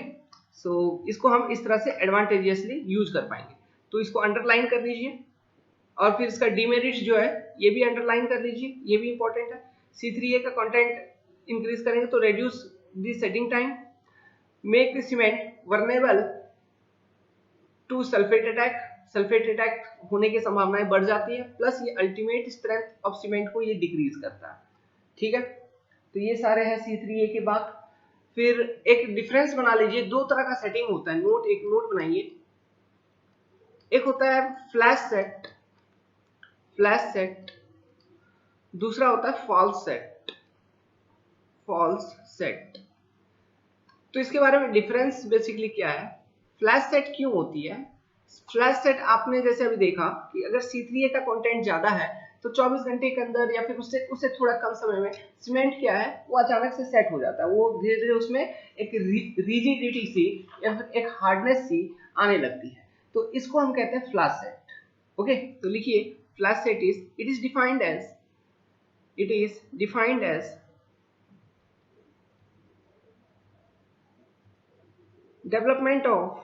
[SPEAKER 1] सो इसको हम इस तरह से एडवांटेजियसली यूज कर पाएंगे। तो इसको अंडरलाइन कर लीजिए, और फिर इसका डीमेरिट्स जो है ये भी अंडरलाइन कर लीजिए, ये भी इंपॉर्टेंट है। C3A का कंटेंट इंक्रीज करेंगे तो reduce the setting time, make the cement vulnerable to sulphate attack, sulphate attack होने की संभावनाएं बढ़ जाती है, प्लस ये अल्टीमेट स्ट्रेंथ ऑफ सीमेंट को ये डिक्रीज करता है, ठीक है। तो ये सारे हैं C3A के बाद। फिर एक डिफरेंस बना लीजिए, दो तरह का सेटिंग होता है, नोट एक नोट बनाइए। एक होता है फ्लैश सेट, फ्लैश सेट, दूसरा होता है फॉल्स सेट, फॉल्स सेट। तो इसके बारे में डिफरेंस बेसिकली क्या है, फ्लैश सेट क्यों होती है। फ्लैश सेट आपने जैसे अभी देखा कि अगर C3A का कंटेंट ज्यादा है तो 24 घंटे के अंदर या फिर उससे थोड़ा कम समय में सीमेंट क्या है वो अचानक से सेट हो जाता है, वो धीरे धीरे उसमें एक रिजिडिटी सी या फिर एक हार्डनेस सी आने लगती है। तो इसको हम कहते हैं फ्लैश सेट, ओके। तो लिखिए flash set it is defined as development of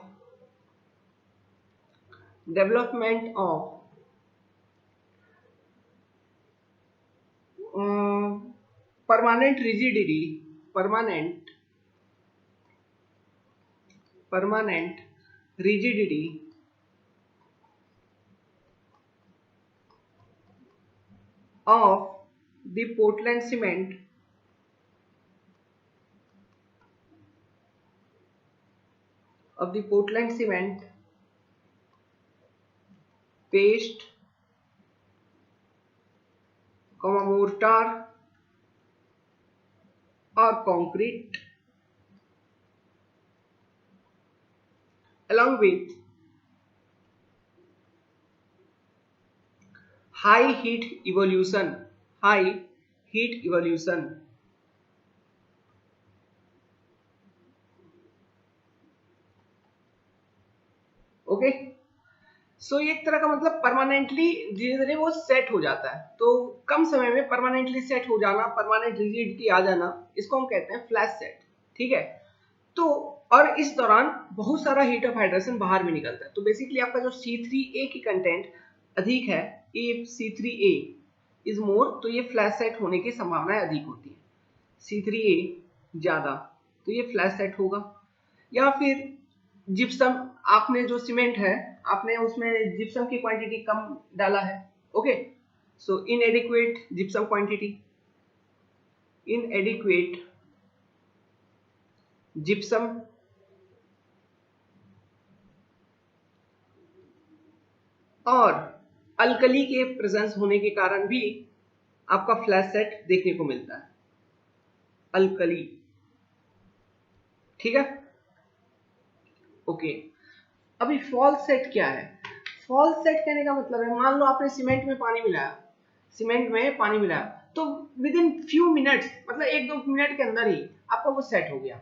[SPEAKER 1] permanent rigidity of the Portland cement paste, mortar or concrete along with high heat evolution, okay. So ये एक तरह का मतलब परमानेंटली धीरे धीरे वो सेट हो जाता है, तो कम समय में परमानेंटली सेट हो जाना, परमानेंट रिजिडिटी आ जाना, इसको हम कहते हैं फ्लैश सेट, ठीक है। तो और इस दौरान बहुत सारा हीट ऑफ हाइड्रेशन बाहर भी निकलता है। तो बेसिकली आपका जो C3A की कंटेंट अधिक है, इफ C3A इज मोर, तो ये फ्लैश सेट होने की संभावनाएं अधिक होती है। C3A ज्यादा तो ये फ्लैश सेट होगा। या फिर जिप्सम, आपने जो सीमेंट है आपने उसमें जिप्सम की क्वांटिटी कम डाला है, okay. So inadequate gypsum quantity, inadequate gypsum और अल्कली के प्रेजेंस होने के कारण भी आपका फ्लैश सेट देखने को मिलता है, अल्कली, ठीक है, ओके। अभी फॉल्स सेट क्या है, फॉल्स सेट कहने का मतलब है, मान लो आपने सीमेंट में पानी मिलाया, तो विद इन फ्यू मिनट्स, मतलब 1-2 मिनट के अंदर ही आपका वो सेट हो गया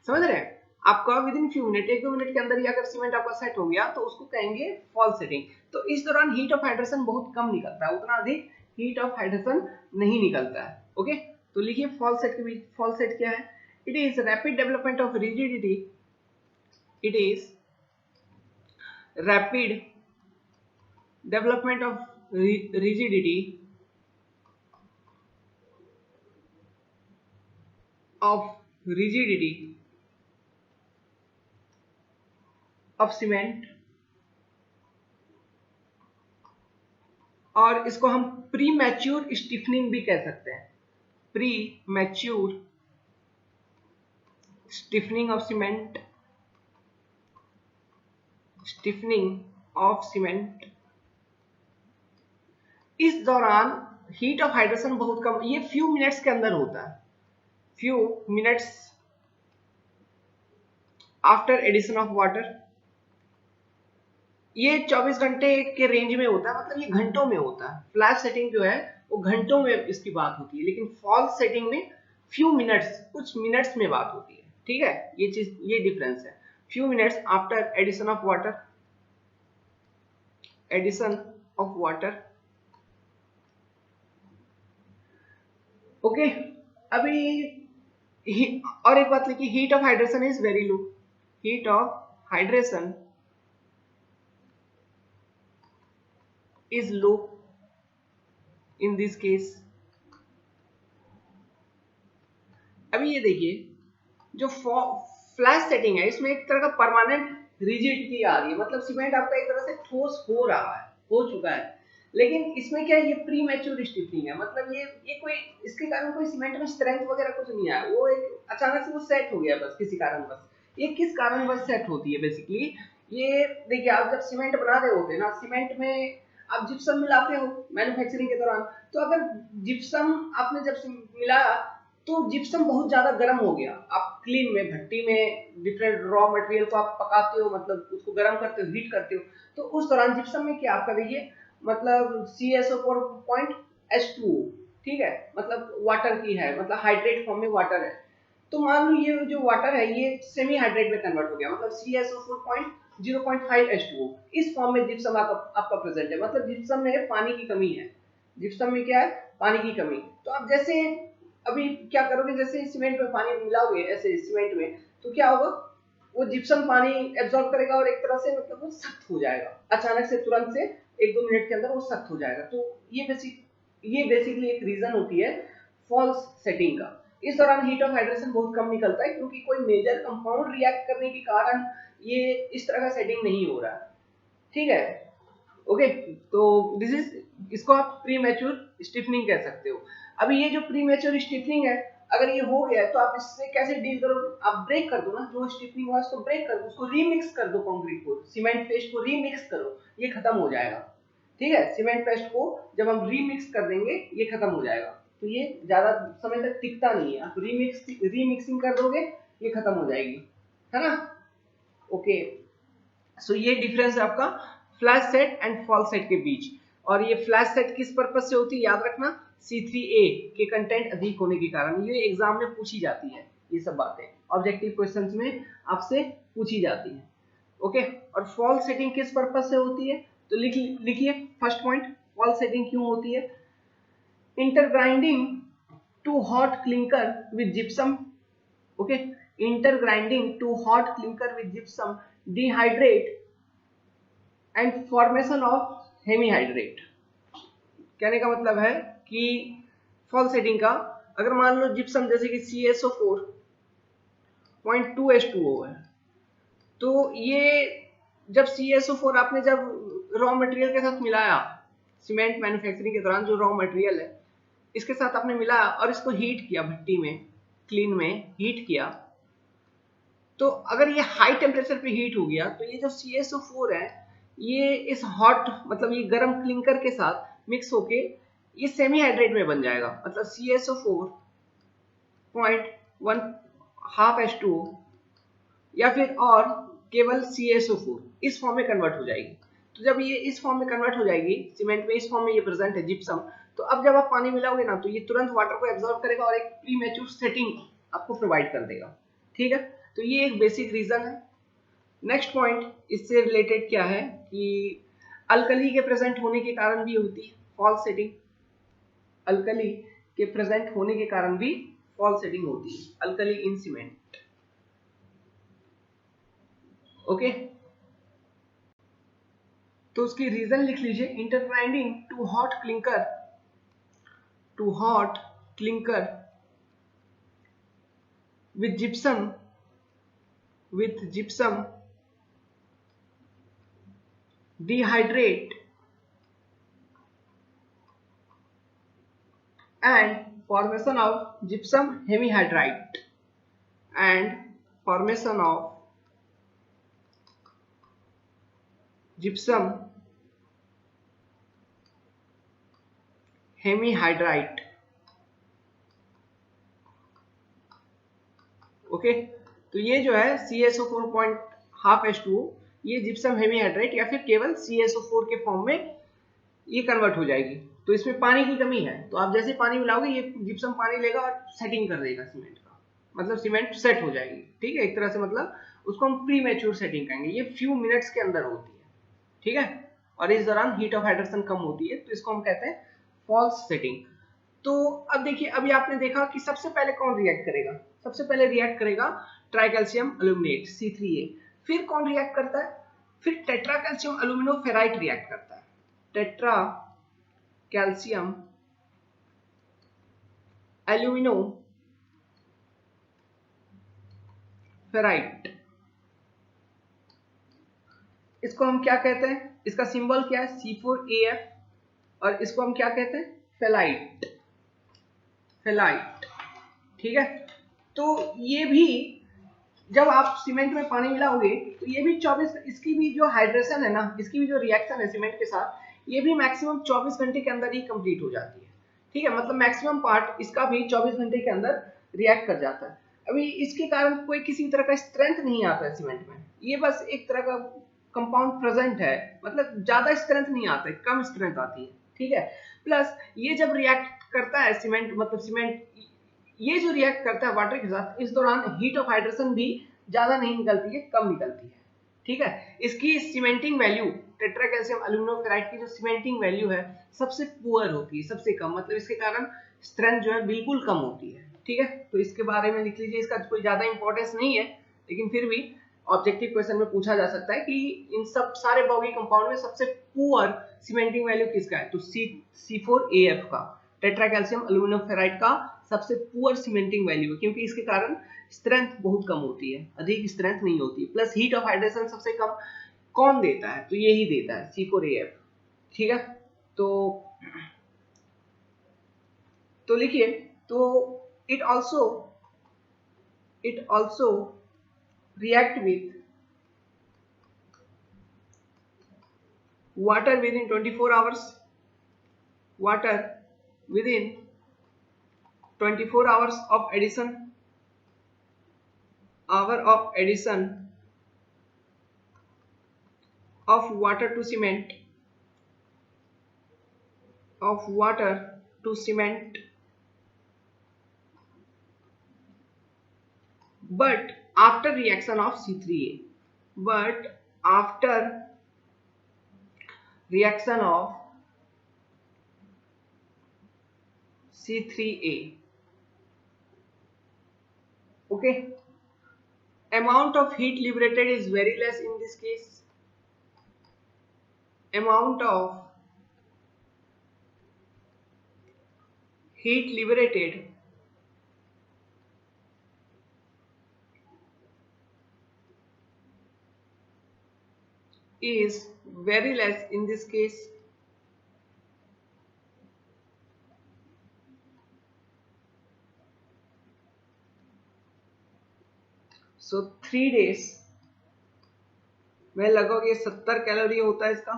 [SPEAKER 1] समझ रहे हैं, आपका with in few minute, 1-2 minute के अंदर ही अगर सीमेंट आपका सेट हो गया तो उसको कहेंगे फॉल्स सेटिंग। तो इस दौरान हीट ऑफ हाइड्रेशन बहुत कम निकलता है, उतना अधिक हीट ऑफ हाइड्रेशन नहीं निकलता है, ओके। तो लिखिए फॉल्स सेट के बीच, फॉल्स सेट क्या है, It is rapid development of rigidity. It is rapid development of rigidity of rigidity of cement, और इसको हम प्री मैच्योर स्टिफनिंग भी कह सकते हैं। Pre mature stiffening of cement, stiffening of cement. इस दौरान हीट ऑफ हाइड्रेशन बहुत कम, ये फ्यू मिनट्स के अंदर होता है, few minutes after addition of water. ये 24 घंटे के रेंज में होता है, मतलब ये घंटों में होता है। फ्लैश सेटिंग जो है वो घंटों में इसकी बात होती है, लेकिन फॉल सेटिंग में फ्यू मिनट्स, कुछ मिनट्स में बात होती है। ठीक है, ये चीज, ये डिफरेंस है। Few minutes after addition of water, addition of water. Okay, अभी और एक बात लिखी, heat of hydration is very low. हीट ऑफ हाइड्रेशन is low in this case। अभी ये देखिए, जो फ्लैश सेटिंग है इसमें एक तरह का परमानेंट रिजिडिटी आ रही है, मतलब सीमेंट आपका एक तरह से ठोस हो रहा है, हो चुका है। लेकिन इसमें क्या है, ये प्री मैच्योर स्टिफनिंग है, मतलब ये कोई, इसके कारण कोई सीमेंट में स्ट्रेंथ वगैरह कुछ नहीं आया, वो एक अचानक से वो सेट हो गया बस किसी कारणवश। ये किस कारणवश सेट होती है बेसिकली, ये देखिए, आप जब सीमेंट बना रहे होते हैं ना, सीमेंट में आप जिप्सम मिलाते हो मैन्युफैक्चरिंग के दौरान, तो अगर जिप्सम आपने जब मिलाया तो जिप्सम बहुत ज्यादा गर्म हो गया, आप क्लीन में, भट्टी में डिफरेंट रॉ मटेरियल को आप पकाते हो, मतलब उसको गर्म करते हो, हीट करते हो, तो उस दौरान जिप्सम में क्या आपका देखिए, मतलब CSO4 पॉइंट H2O, ठीक है, मतलब वाटर की है, मतलब हाइड्रेट फॉर्म में वाटर है। तो मान लो ये जो वाटर है ये सेमी हाइड्रेट में कन्वर्ट हो गया, मतलब CSO4.0.5 H2O, इस फॉर्म में जिप्सम आपका प्रेजेंट है, मतलब जिप्सम में पानी की कमी है। जिप्सम में क्या है, पानी की कमी। तो आप जैसे अभी क्या करोगे, जैसे सीमेंट में पानी मिलाओगे ऐसे सीमेंट में, तो क्या होगा, वो जिप्सम पानी एब्जॉर्ब करेगा और एक तरह से मतलब वो सख्त हो जाएगा, अचानक से, तुरंत से 1-2 मिनट के अंदर वो सख्त हो जाएगा। तो ये बेसिकली एक रीजन होती है फॉल्स सेटिंग का। इस दौरान हीट ऑफ हाइड्रेशन बहुत कम निकलता है, क्योंकि कोई मेजर कंपाउंड रिएक्ट करने के कारण ये इस तरह का सेटिंग नहीं हो रहा है। ठीक है, ओके, तो दिस इज, इसको आप प्री मैच्योर स्टिफनिंग कह सकते हो। अभी ये जो प्री मैच्योर स्टिफनिंग है, अगर ये हो गया है तो आप इससे कैसे डील करोगे, आप ब्रेक कर दो ना, जो स्टिफनिंग हुआ उसको ब्रेक कर दो, उसको रीमिक्स कर दो, कंक्रीट को, सीमेंट पेस्ट को रीमिक्स करो, ये खत्म हो जाएगा। ठीक है, सीमेंट पेस्ट को जब हम रीमिक्स कर देंगे ये खत्म हो जाएगा, तो ये ज्यादा समय तक टिकता नहीं है। आप रीमिक्सिंग कर दोगे ये खत्म हो जाएगी, है ना। ओके, सो ये डिफरेंस है आपका flash set and fall set के बीच। और ये फ्लैश सेट किस पर्पज से होती है, याद रखना, C3A के कंटेंट अधिक होने के कारण। ये एग्जाम में पूछी जाती है, ये सब बातें ऑब्जेक्टिव क्वेश्चंस में आपसे पूछी जाती है। ओके, और फॉल सेटिंग किस पर्पज से होती है, तो लिखिए फर्स्ट पॉइंट, फॉल सेटिंग क्यों होती है, intergrinding too hot clinker with gypsum. Okay, intergrinding too hot clinker with gypsum dehydrate and formation of hemihydrate. कहने का मतलब है कि फॉल सेटिंग का, अगर मान लो जिप्सम जैसे कि CSO4.2 H2O है, तो ये जब CSO4 आपने जब रॉ मटेरियल के साथ मिलाया, सीमेंट मैन्युफैक्चरिंग के दौरान जो रॉ मटेरियल है इसके साथ आपने मिलाया और इसको हीट किया, भट्टी में, क्लीन में हीट किया, तो अगर ये हाई टेम्परेचर पे हीट हो गया तो ये जो CSO4 है ये इस हॉट, मतलब ये गर्म क्लिंकर के साथ मिक्स होके ये सेमी हाइड्रेट में बन जाएगा, मतलब CSO4.1 हाफ H2O या फिर और केवल CSO4 इस फॉर्म में कन्वर्ट हो जाएगी। तो जब ये इस फॉर्म में कन्वर्ट हो जाएगी, सीमेंट में इस फॉर्म में ये प्रेजेंट है जिप्सम, तो अब जब आप पानी मिलाओगे ना तो ये तुरंत वाटर को एब्जॉर्ब करेगा और एक प्री मैच्योर सेटिंग आपको प्रोवाइड कर देगा। ठीक है, तो ये एक बेसिक रीजन है। नेक्स्ट पॉइंट इससे रिलेटेड क्या है कि अल्कली के प्रेजेंट होने के कारण भी होती है फॉल सेटिंग, अल्कली के प्रेजेंट होने के कारण भी फॉल्स सेटिंग होती है अल्कली इन सीमेंट। ओके, तो उसकी रीजन लिख लीजिए, intergrinding too hot clinker with gypsum dehydrate and formation of gypsum hemihydrite and formation of gypsum hemihydrite। Okay, तो ये जो है CSO4.12H2O, ये जिप्सम हेमीहाइड्रेट या फिर केवल CSO4 के फॉर्म में ये कन्वर्ट हो जाएगी। तो इसमें पानी की कमी है, तो आप जैसे पानी मिलाओगे ये जिप्सम पानी लेगा और सेटिंग कर देगा सीमेंट का, मतलब सीमेंट सेट हो जाएगी। ठीक है, एक तरह से मतलब उसको हम प्री मैच्योर सेटिंग कहेंगे। ये फ्यू मिनट्स के अंदर होती है, ठीक है, और इस दौरान हीट ऑफ हाइड्रेशन कम होती है, तो इसको हम कहते हैं फॉल्स सेटिंग। तो अब देखिए, अभी आपने देखा कि सबसे पहले कौन रिएक्ट करेगा, सबसे पहले रिएक्ट करेगा ट्राइकैल्शियम एल्यूमिनेट C3A। फिर कौन रिएक्ट करता है, फिर tetra calcium alumino ferrite react करता है, टेट्रा कैल्शियम एल्यूमिनो फेराइट। इसको हम क्या कहते हैं, इसका सिंबल क्या है C4AF, और इसको हम क्या कहते हैं फेलाइट, ठीक है। तो ये भी जब आप सीमेंट में पानी मिलाओगे तो ये भी 24, इसकी भी जो हाइड्रेशन है ना, इसकी भी जो रिएक्शन है सीमेंट के साथ, ये भी मैक्सिमम 24 घंटे के अंदर ही कंप्लीट हो जाती है। ठीक है, मतलब मैक्सिमम पार्ट इसका भी 24 घंटे के अंदर रिएक्ट कर जाता है। अभी इसके कारण कोई किसी तरह का स्ट्रेंथ नहीं आता है सीमेंट में, ये बस एक तरह का कंपाउंड प्रेजेंट है, मतलब ज्यादा स्ट्रेंथ नहीं आता है, कम स्ट्रेंथ आती है। ठीक है, प्लस ये जब रिएक्ट करता है सीमेंट, मतलब सीमेंट ये जो रिएक्ट करता है वाटर के साथ, इस दौरान हीट ऑफ हाइड्रेशन भी ज्यादा नहीं निकलती है, कम निकलती है। ठीक है, इसकी cementing value tetra calcium alumino ferrite की जो सीमेंटिंग वैल्यू है सबसे पुअर होती है, सबसे कम, मतलब इसके कारण स्ट्रेंथ जो है बिल्कुल कम होती है। ठीक है, तो इसके बारे में लिख लीजिए, इसका कोई ज्यादा इंपॉर्टेंस नहीं है, लेकिन फिर भी ऑब्जेक्टिव क्वेश्चन में पूछा जा सकता है कि इन सब सारे बॉगी कंपाउंड में सबसे पुअर सीमेंटिंग वैल्यू किसका है, तो C4AF का, टेट्रा कैल्शियम एल्यूमिनो फेराइट का सबसे पुअर सीमेंटिंग वैल्यू है, क्योंकि इसके कारण स्ट्रेंथ बहुत कम होती है, अधिक स्ट्रेंथ नहीं होती, प्लस हीट ऑफ हाइड्रेशन सबसे कम कौन देता है, तो यही देता है C4AF। ठीक है, तो लिखिए, तो it also react with water within 24 hours, water within 24 hours of addition of water to cement, but after reaction of C3A, but after reaction of C3A, okay, amount of heat liberated is very less in this case, amount of heat liberated is very less in this case, so 3 days में लगभग ये 70 calorie होता है इसका,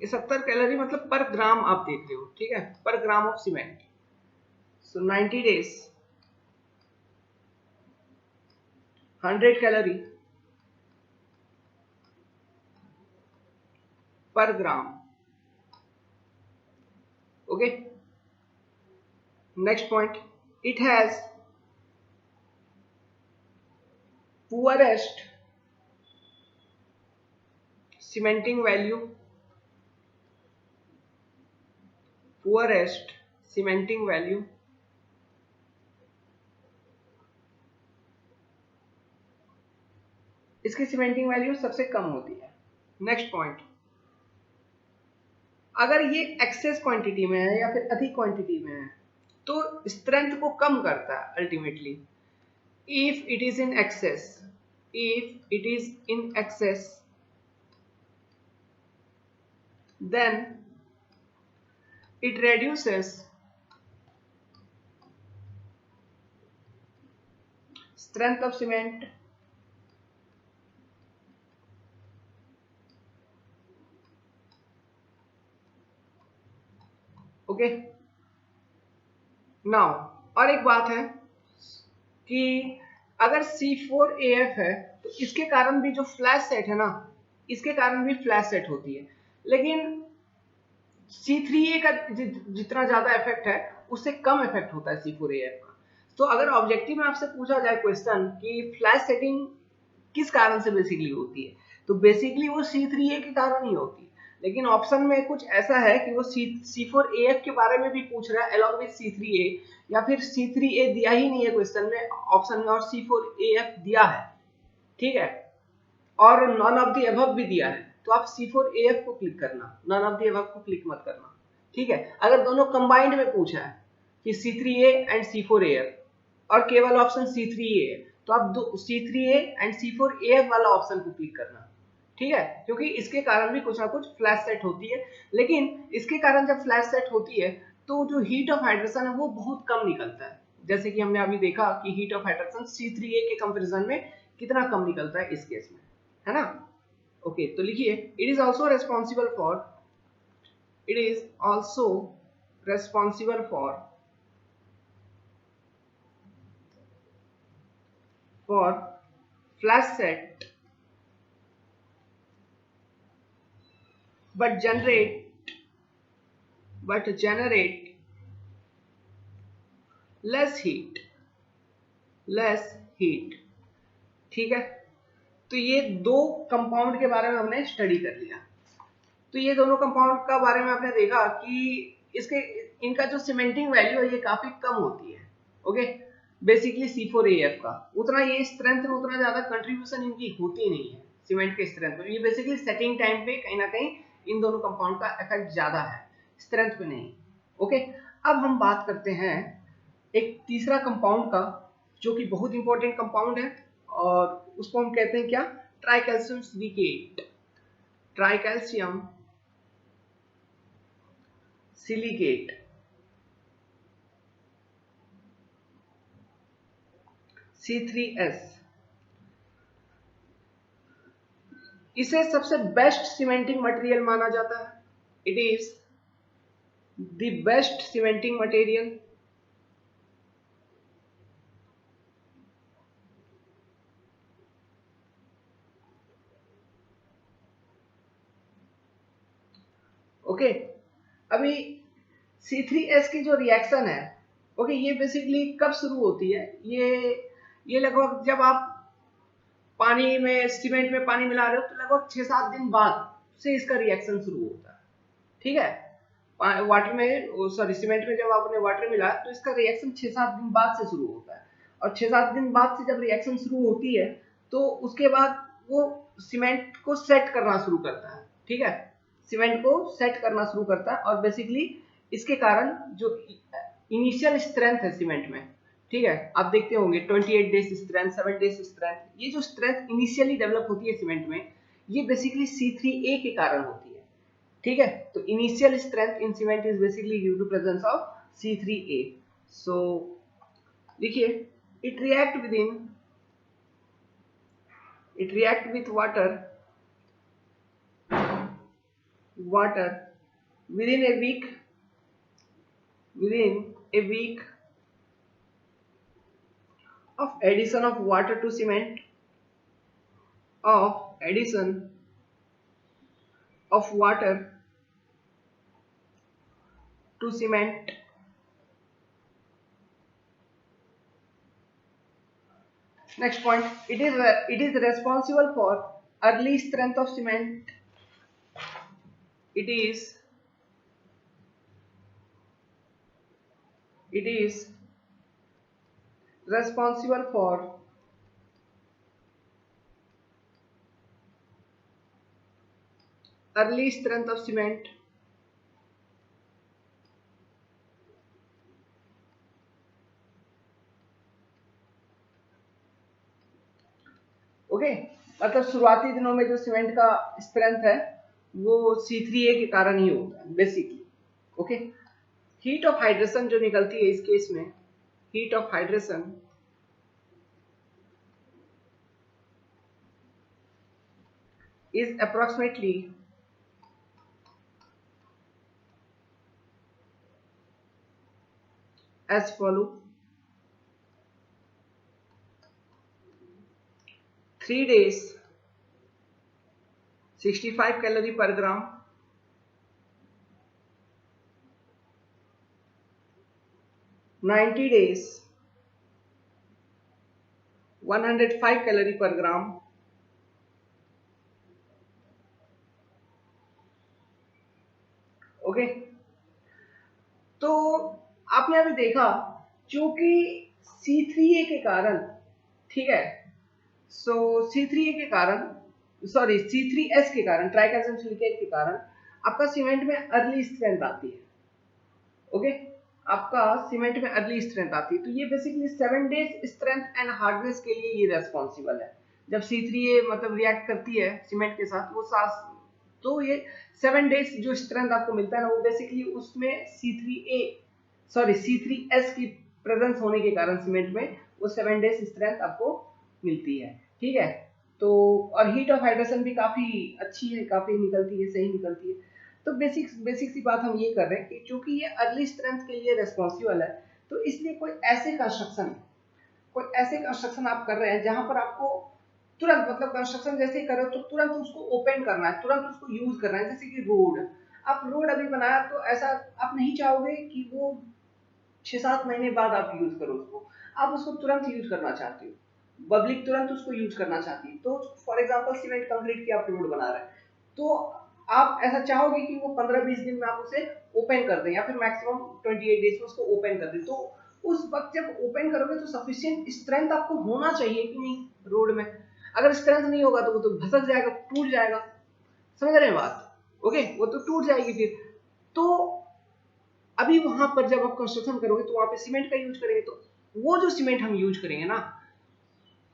[SPEAKER 1] ये 70 calorie मतलब पर ग्राम आप देख रहे हो, ठीक है, per gram of cement. So 90 days 100 calorie per gram. Okay, next point, it has poorest cementing value cementing value, इसकी सीमेंटिंग वैल्यू सबसे कम होती है। नेक्स्ट पॉइंट, अगर ये एक्सेस क्वांटिटी में है या फिर अधिक क्वांटिटी में है तो स्ट्रेंथ को कम करता है ultimately. If it is in excess, if it is in excess then it reduces strength of cement, okay. Now और एक बात है कि अगर C4AF है तो इसके कारण भी जो फ्लैश सेट है ना, इसके कारण भी फ्लैश सेट होती है, लेकिन C3A का जितना ज्यादा इफेक्ट है उससे कम इफेक्ट होता है C4AF का। तो अगर ऑब्जेक्टिव में आपसे पूछा जाए क्वेश्चन कि फ्लैश सेटिंग किस कारण से बेसिकली होती है, तो बेसिकली वो C3A के कारण ही होती है, लेकिन ऑप्शन में कुछ ऐसा है कि वो C4AF के बारे में भी पूछ रहा है अलॉन्ग विद C3A, या फिर C3A दिया ही नहीं है क्वेश्चन में ऑप्शन में और C4AF दिया है, ठीक है, और नॉन ऑफ द अबव भी दिया है, तो आप C4AF को क्लिक करना, नॉन ऑफ द अबव को क्लिक मत करना, ठीक है। अगर दोनों कंबाइंड में पूछा है कि C3A एंड C4AF और केवल ऑप्शन C3A है तो आप C3A एंड C4AF वाला ऑप्शन को क्लिक करना, ठीक है, क्योंकि इसके कारण भी कुछ ना कुछ फ्लैश सेट होती है, लेकिन इसके कारण जब फ्लैश सेट होती है तो जो हीट ऑफ हाइड्रेशन है वो बहुत कम निकलता है, जैसे कि हमने अभी देखा कि हीट ऑफ हाइड्रेशन C3A के कंपैरिजन में कितना कम निकलता है इस केस में, है ना। ओके, तो लिखिए it is also responsible for, it is also responsible for flash set but generate less heat, ठीक है। तो ये दो कंपाउंड के बारे में हमने स्टडी कर लिया। तो ये दोनों कंपाउंड का बारे में आपने देखा कि इसके इनका जो सीमेंटिंग वैल्यू है ये काफी कम होती है, ओके। बेसिकली C4AF का उतना ये स्ट्रेंथ में उतना ज्यादा कंट्रीब्यूशन इनकी होती नहीं है सीमेंट के स्ट्रेंथ में, ये बेसिकली सेटिंग टाइम पे कहीं ना कहीं इन दोनों कंपाउंड का इफेक्ट ज्यादा है, स्ट्रेंथ पे नहीं, ओके। अब हम बात करते हैं एक तीसरा कंपाउंड का जो कि बहुत इंपॉर्टेंट कंपाउंड है और उसको हम कहते हैं क्या, tricalcium silicate, tricalcium silicate, C3S। इसे सबसे बेस्ट सीमेंटिंग मटेरियल माना जाता है, it is the best cementing material, okay. अभी C3S की जो रिएक्शन है, ओके, ये बेसिकली कब शुरू होती है, ये लगभग जब आप पानी में सीमेंट में पानी मिला रहे हो तो लगभग 6-7 दिन बाद से इसका रिएक्शन शुरू होता है, ठीक है। वाटर में सॉरी सीमेंट में जब आपने वाटर मिला तो इसका रिएक्शन 6-7 दिन बाद से शुरू होता है, और 6-7 दिन बाद से जब रिएक्शन शुरू होती है तो उसके बाद वो सीमेंट को सेट करना शुरू करता है, ठीक है, सीमेंट को सेट करना शुरू करता है, और बेसिकली इसके कारण जो इनिशियल स्ट्रेंथ है सीमेंट में, ठीक है, आप देखते होंगे 28 डेज स्ट्रेंथ, 7 डेज स्ट्रेंथ, ये जो स्ट्रेंथ इनिशियली डेवलप होती है सीमेंट में ये बेसिकली C3A के कारण होती है, ठीक है। तो initial strength in cement is basically due to presence of C3A। So देखिए it react with water within a week of addition of water to cement, of addition of water to cement, next point, it is responsible for early strength of cement, it is It is responsible for early strength of cement, okay मतलब शुरुआती दिनों में जो cement का strength है वो C3A के कारण ही होता है basically. Okay, heat of hydration जो निकलती है इस केस में, हीट ऑफ हाइड्रेशन is approximately as follow: 3 days 65 calorie per gram, 90 days 105 calorie per gram, okay. तो आपने अभी देखा क्योंकि C3A के कारण, ठीक है, सो C3A के कारण, सॉरी C3S के कारण, ट्राइकैल्शियम सिलिकेट के कारण आपका सीमेंट में अर्ली स्ट्रेंथ आती है। ओके, आपका सीमेंट में अर्ली स्ट्रेंथ आती है। तो ये basically 7 days strength and hardness के लिए ये रेस्पॉन्सिबल है। जब C3A मतलब रिएक्ट करती है सीमेंट के साथ, वो साथ तो ये 7 डेज जो स्ट्रेंथ आपको मिलता है ना, वो बेसिकली उसमें C3S की प्रेजेंस होने के कारण सीमेंट में वो 7 डेज स्ट्रेंथ आपको मिलती है, ठीक है। तो और हीट ऑफ हाइड्रेशन भी काफी अच्छी है, काफी निकलती है, सही निकलती है। तो बेसिक सी बात हम ये कर रहे हैं कि चूंकि ये अर्ली स्ट्रेंथ के लिए रेस्पॉन्सिबल है, तो इसलिए कोई ऐसे कंस्ट्रक्शन आप कर रहे हैं जहां पर आपको तुरंत मतलब कंस्ट्रक्शन जैसे ही करो तो तुरंत उसको ओपन करना है, तुरंत उसको यूज करना है। जैसे कि रोड, आप रोड अभी बनाया तो ऐसा आप नहीं चाहोगे कि वो 6-7 महीने बाद आप यूज करो उसको, आप उसको तुरंत यूज करना चाहते हो, पब्लिक तुरंत उसको यूज करना चाहती है। तो फॉर एग्जांपल सीमेंट कंक्रीट की आप रोड बना रहे हैं, तो आप ऐसा चाहोगे कि वो 15-20 दिन में आप उसे ओपन कर दें या फिर मैक्सिमम 28 डेज में उसको ओपन कर दें। तो उस वक्त जब ओपन करोगे तो सफिशिएंट स्ट्रेंथ आपको होना चाहिए कि नहीं रोड में। अगर स्ट्रेंथ नहीं होगा तो वो तो धसक जाएगा, टूट जाएगा, समझ रहे हैं बात? ओके, वो तो टूट जाएगी फिर। तो अभी वहां पर जब आप कंस्ट्रक्शन करोगे तो वहां पे सीमेंट का यूज करेंगे, तो वो जो सीमेंट हम यूज करेंगे ना,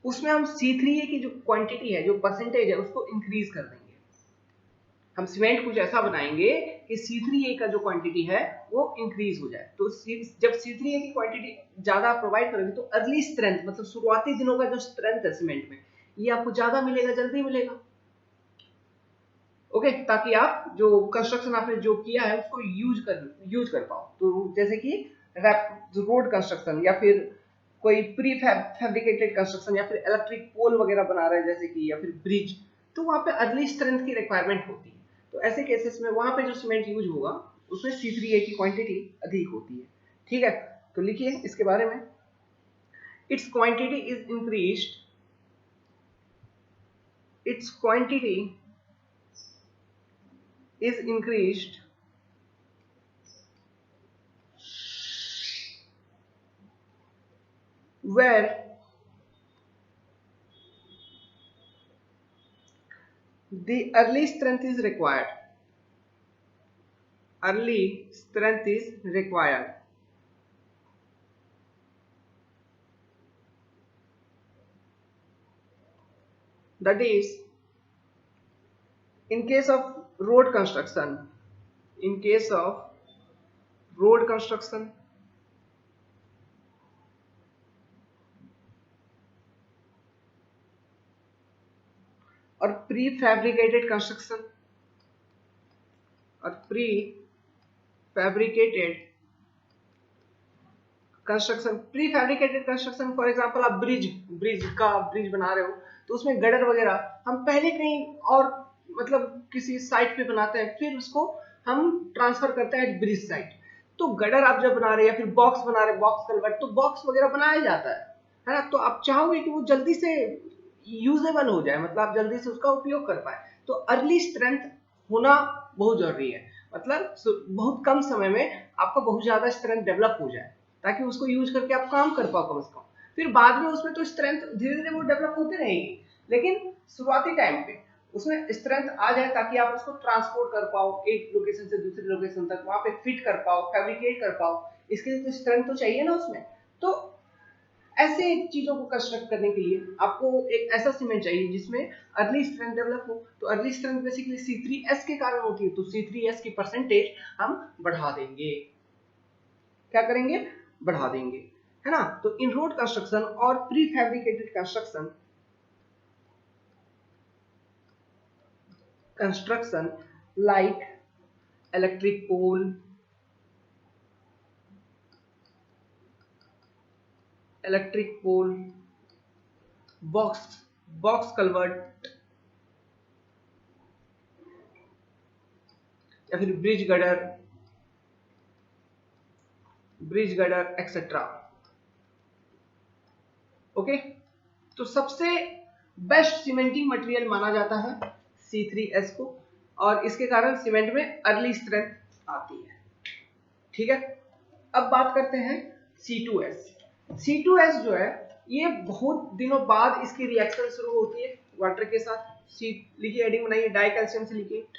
[SPEAKER 1] उसमें हम C3A की जो क्वांटिटी है, जो परसेंटेज है, उसको इंक्रीज कर देंगे। हम सीमेंट कुछ ऐसा बनाएंगे कि C3A का जो क्वांटिटी है वो इंक्रीज हो जाए। तो जब C3A की क्वांटिटी ज्यादा प्रोवाइड करेंगे तो अर्ली स्ट्रेंथ मतलब शुरुआती दिनों का जो स्ट्रेंथ है सीमेंट में, ये आपको ज्यादा मिलेगा, जल्दी मिलेगा। ओके, ताकि आप जो कंस्ट्रक्शन आपने जो किया है उसको यूज कर पाओ। तो जैसे कि रोड कंस्ट्रक्शन या फिर कोई प्री फैब्रिकेटेड कंस्ट्रक्शन या फिर इलेक्ट्रिक पोल वगैरह बना रहे हैं जैसे कि, या फिर ब्रिज, तो वहां पे अर्ली स्ट्रेंथ की रिक्वायरमेंट होती है। तो ऐसे केसेस में वहां पे जो सीमेंट यूज होगा उसमें C3A की क्वांटिटी अधिक होती है, ठीक है। तो लिखिए इसके बारे में, it's quantity is increased, its quantity is increased where the early strength is required. Early strength is required. That is, in case of road construction, in case of road construction, और प्री फैब्रिकेटेड कंस्ट्रक्शन, और pre fabricated construction, for example आप bridge बना रहे हो, तो उसमें gutter वगैरह हम पहले कहीं और मतलब किसी साइट पे बनाते हैं, फिर उसको हम ट्रांसफर करते हैं ब्रिज साइट। तो गडर आप जब बना रहे हैं या फिर बॉक्स बना रहे हैं, बॉक्स कल्वर्ट, तो बॉक्स वगैरह बनाया जाता है ना। तो आप चाहोगे कि वो जल्दी से यूजेबल हो जाए, मतलब आप जल्दी से उसका उपयोग कर पाए। तो अर्ली स्ट्रेंथ होना बहुत जरूरी है, मतलब बहुत कम समय में आपका बहुत ज्यादा स्ट्रेंथ डेवलप हो जाए। ताकि उसको यूज करके आप काम कर पाओ कम से कम। फिर बाद में उसमें तो स्ट्रेंथ धीरे धीरे वो डेवलप होती रहेगी, लेकिन शुरुआती टाइम पे उसमें स्ट्रेंथ आ जाए ताकि आप उसको ट्रांसपोर्ट कर पाओ एक लोकेशन से दूसरी लोकेशन तक, वहां पे फिट कर पाओ, फैब्रिकेट कर पाओ, इसके लिए तो स्ट्रेंथ तो चाहिए ना उसमें। तो ऐसे चीजों को कंस्ट्रक्ट करने के लिए आपको एक ऐसा सीमेंट चाहिए जिसमें अर्ली स्ट्रेंथ डेवलप हो। तो अर्ली स्ट्रेंथ बेसिकली C3S के कारण होती है, तो C3S की परसेंटेज हम बढ़ा देंगे। क्या करेंगे? बढ़ा देंगे, है ना। तो इन रोड कंस्ट्रक्शन और pre fabricated construction like electric pole, box culvert या फिर ब्रिज गडर एक्सेट्रा। ओके, तो सबसे बेस्ट सीमेंटिंग मटेरियल माना जाता है C3S को, और इसके कारण सीमेंट में अर्ली स्ट्रेंथ आती है। ठीक है, अब बात करते हैं C2S। C2S जो है ये बहुत दिनों बाद इसकी रिएक्शन शुरू होती है वाटर के साथ। लिखिए, हेडिंग बनाइए, die calcium silicate,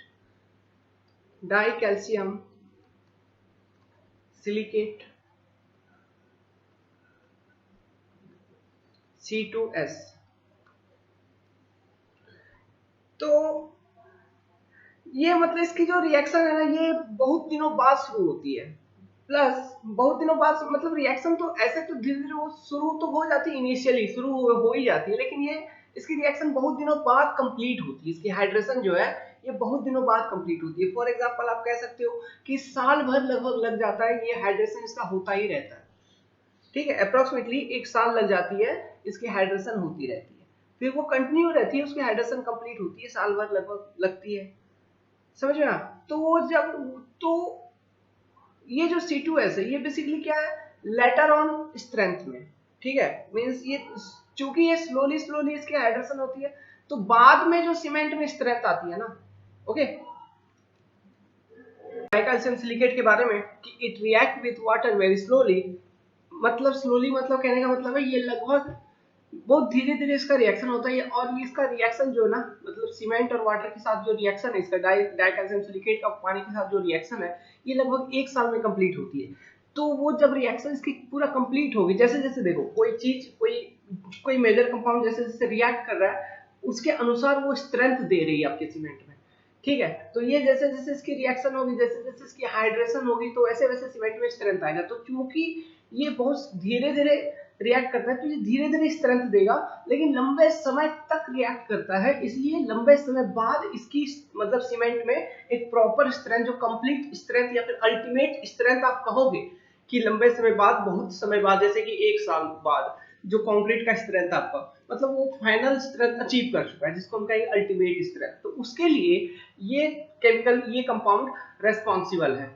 [SPEAKER 1] die calcium silicate C2S। तो ये मतलब इसकी जो रिएक्शन है ना, ये बहुत दिनों बाद शुरू होती है। प्लस बहुत दिनों बाद मतलब रिएक्शन तो ऐसे तो धीरे धीरे वो शुरू तो हो जाती है, इनिशियली शुरू हो ही जाती है, लेकिन ये इसकी रिएक्शन बहुत दिनों बाद कंप्लीट होती है। इसकी हाइड्रेशन जो है ये बहुत दिनों बाद कंप्लीट होती है। फॉर एग्जांपल आप कह सकते हो कि साल भर लगभग लग जाता है, ये हाइड्रेशन इसका होता ही रहता है। ठीक है, अप्रोक्सीमेटली 1 साल लग जाती है, इसकी हाइड्रेशन होती रहती है, फिर वो कंटिन्यू रहती है, उसकी हाइड्रेशन कंप्लीट होती है, साल भर लगभग लगती है। समझ में? तो ये जो C2S है ये बेसिकली क्या है, लेटर ऑन स्ट्रेंथ में। ठीक है, मींस ये चूंकि ये स्लोली इसकी हाइड्रेशन होती है, तो बाद में जो सीमेंट में स्ट्रेंथ आती है ना। ओके, कैल्शियम सिलिकेट के बारे में कि it react with water very slowly, मतलब स्लोली मतलब कहने का मतलब है ये लगभग बहुत धीरे धीरे इसका रिएक्शन होता है। और इसका रिएक्शन जो है ना, मतलब सीमेंट और वाटर के साथ जो रिएक्शन है इसका, डाई कैल्शियम सिलिकेट का पानी के साथ जो रिएक्शन है, ये लगभग 1 साल में कंप्लीट होती है। तो वो जब रिएक्शन इसकी पूरा कंप्लीट होगी, जैसे जैसे देखो कोई चीज कोई मेजर कंपाउंड जैसे जैसे रिएक्ट कर रहा है, उसके अनुसार वो स्ट्रेंथ दे रही है आपके सीमेंट में। ठीक है, तो ये जैसे जैसे इसकी रिएक्शन होगी, जैसे जैसे इसकी हाइड्रेशन होगी, तो वैसे वैसे सीमेंट में स्ट्रेंथ आएगा। तो क्योंकि ये बहुत धीरे धीरे रिएक्ट करता है, तो ये धीरे धीरे स्ट्रेंथ देगा, लेकिन लंबे समय तक रिएक्ट करता है, इसलिए लंबे समय बाद इसकी मतलब सीमेंट में एक प्रॉपर स्ट्रेंथ, जो कंप्लीट स्ट्रेंथ या फिर अल्टीमेट स्ट्रेंथ आप कहोगे कि लंबे समय बाद, बहुत समय बाद, जैसे कि 1 साल बाद जो कंक्रीट का स्ट्रेंथ आपका, मतलब वो फाइनल स्ट्रेंथ अचीव कर चुका है, जिसको हम कहेंगे अल्टीमेट स्ट्रेंथ। तो उसके लिए ये केमिकल, ये कंपाउंड रेस्पॉन्सिबल है।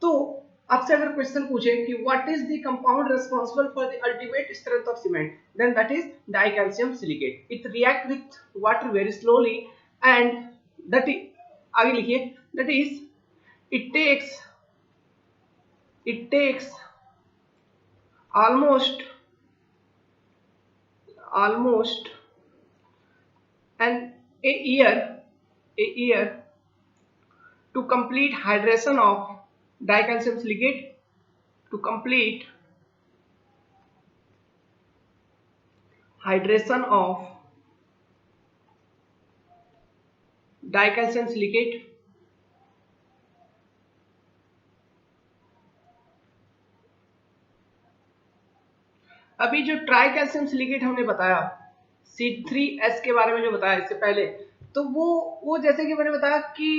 [SPEAKER 1] तो आपसे अगर क्वेश्चन पूछे कि what is the compound responsible for the ultimate strength of cement, then that is dicalcium silicate. It react with water very slowly and that is, आगे लिखिए, that is it takes almost a year to complete hydration of dicalcium silicate, to complete hydration of dicalcium silicate अभी जो try calcium silicate हमने बताया, C3S के बारे में जो बताया इससे पहले, तो वो जैसे कि मैंने बताया कि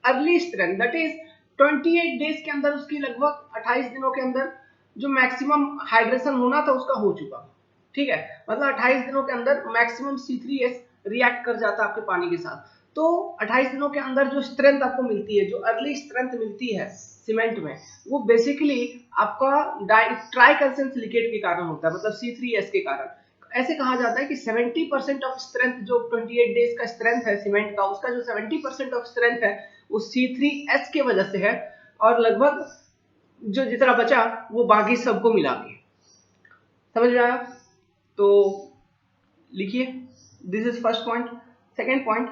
[SPEAKER 1] early strength that is 28 days के अंदर, उसकी लगभग 28 दिनों के अंदर जो मैक्सिमम हाइड्रेशन होना था उसका हो चुका। ठीक है, मतलब 28 दिनों के अंदर मैक्सिमम C3S रिएक्ट कर जाता है आपके पानी के साथ। तो 28 दिनों के अंदर जो स्ट्रेंथ आपको मिलती है, जो अर्ली स्ट्रेंथ मिलती है सीमेंट में, वो बेसिकली आपका ट्राई कैल्शियम सिलिकेट के कारण होता है, मतलब C3S के कारण। ऐसे कहा जाता है कि 70% ऑफ स्ट्रेंथ, जो 28 डेज का स्ट्रेंथ है सीमेंट का, उसका जो 70% ऑफ स्ट्रेंथ है वो C3S के वजह से है, और लगभग जो जितना बचा वो बाकी सबको मिला के। समझ में आया? तो लिखिए, this is first point. Second point,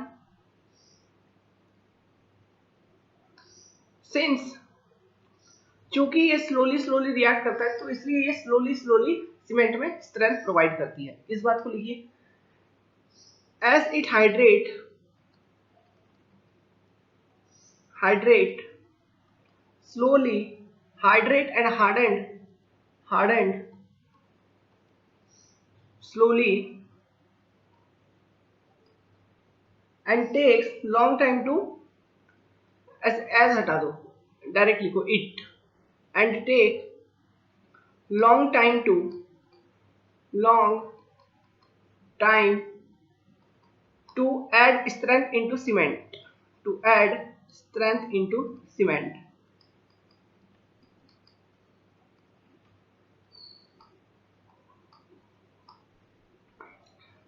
[SPEAKER 1] since चूंकि ये स्लोली स्लोली रिएक्ट करता है तो इसलिए ये स्लोली स्लोली सीमेंट में स्ट्रेंथ प्रोवाइड करती है। इस बात को लिखिए, as it hydrate slowly, hydrate and hardened slowly and takes long time to as हटा दो, डायरेक्ट लिखो it, and take long time to add strength into cement, to add strength into cement।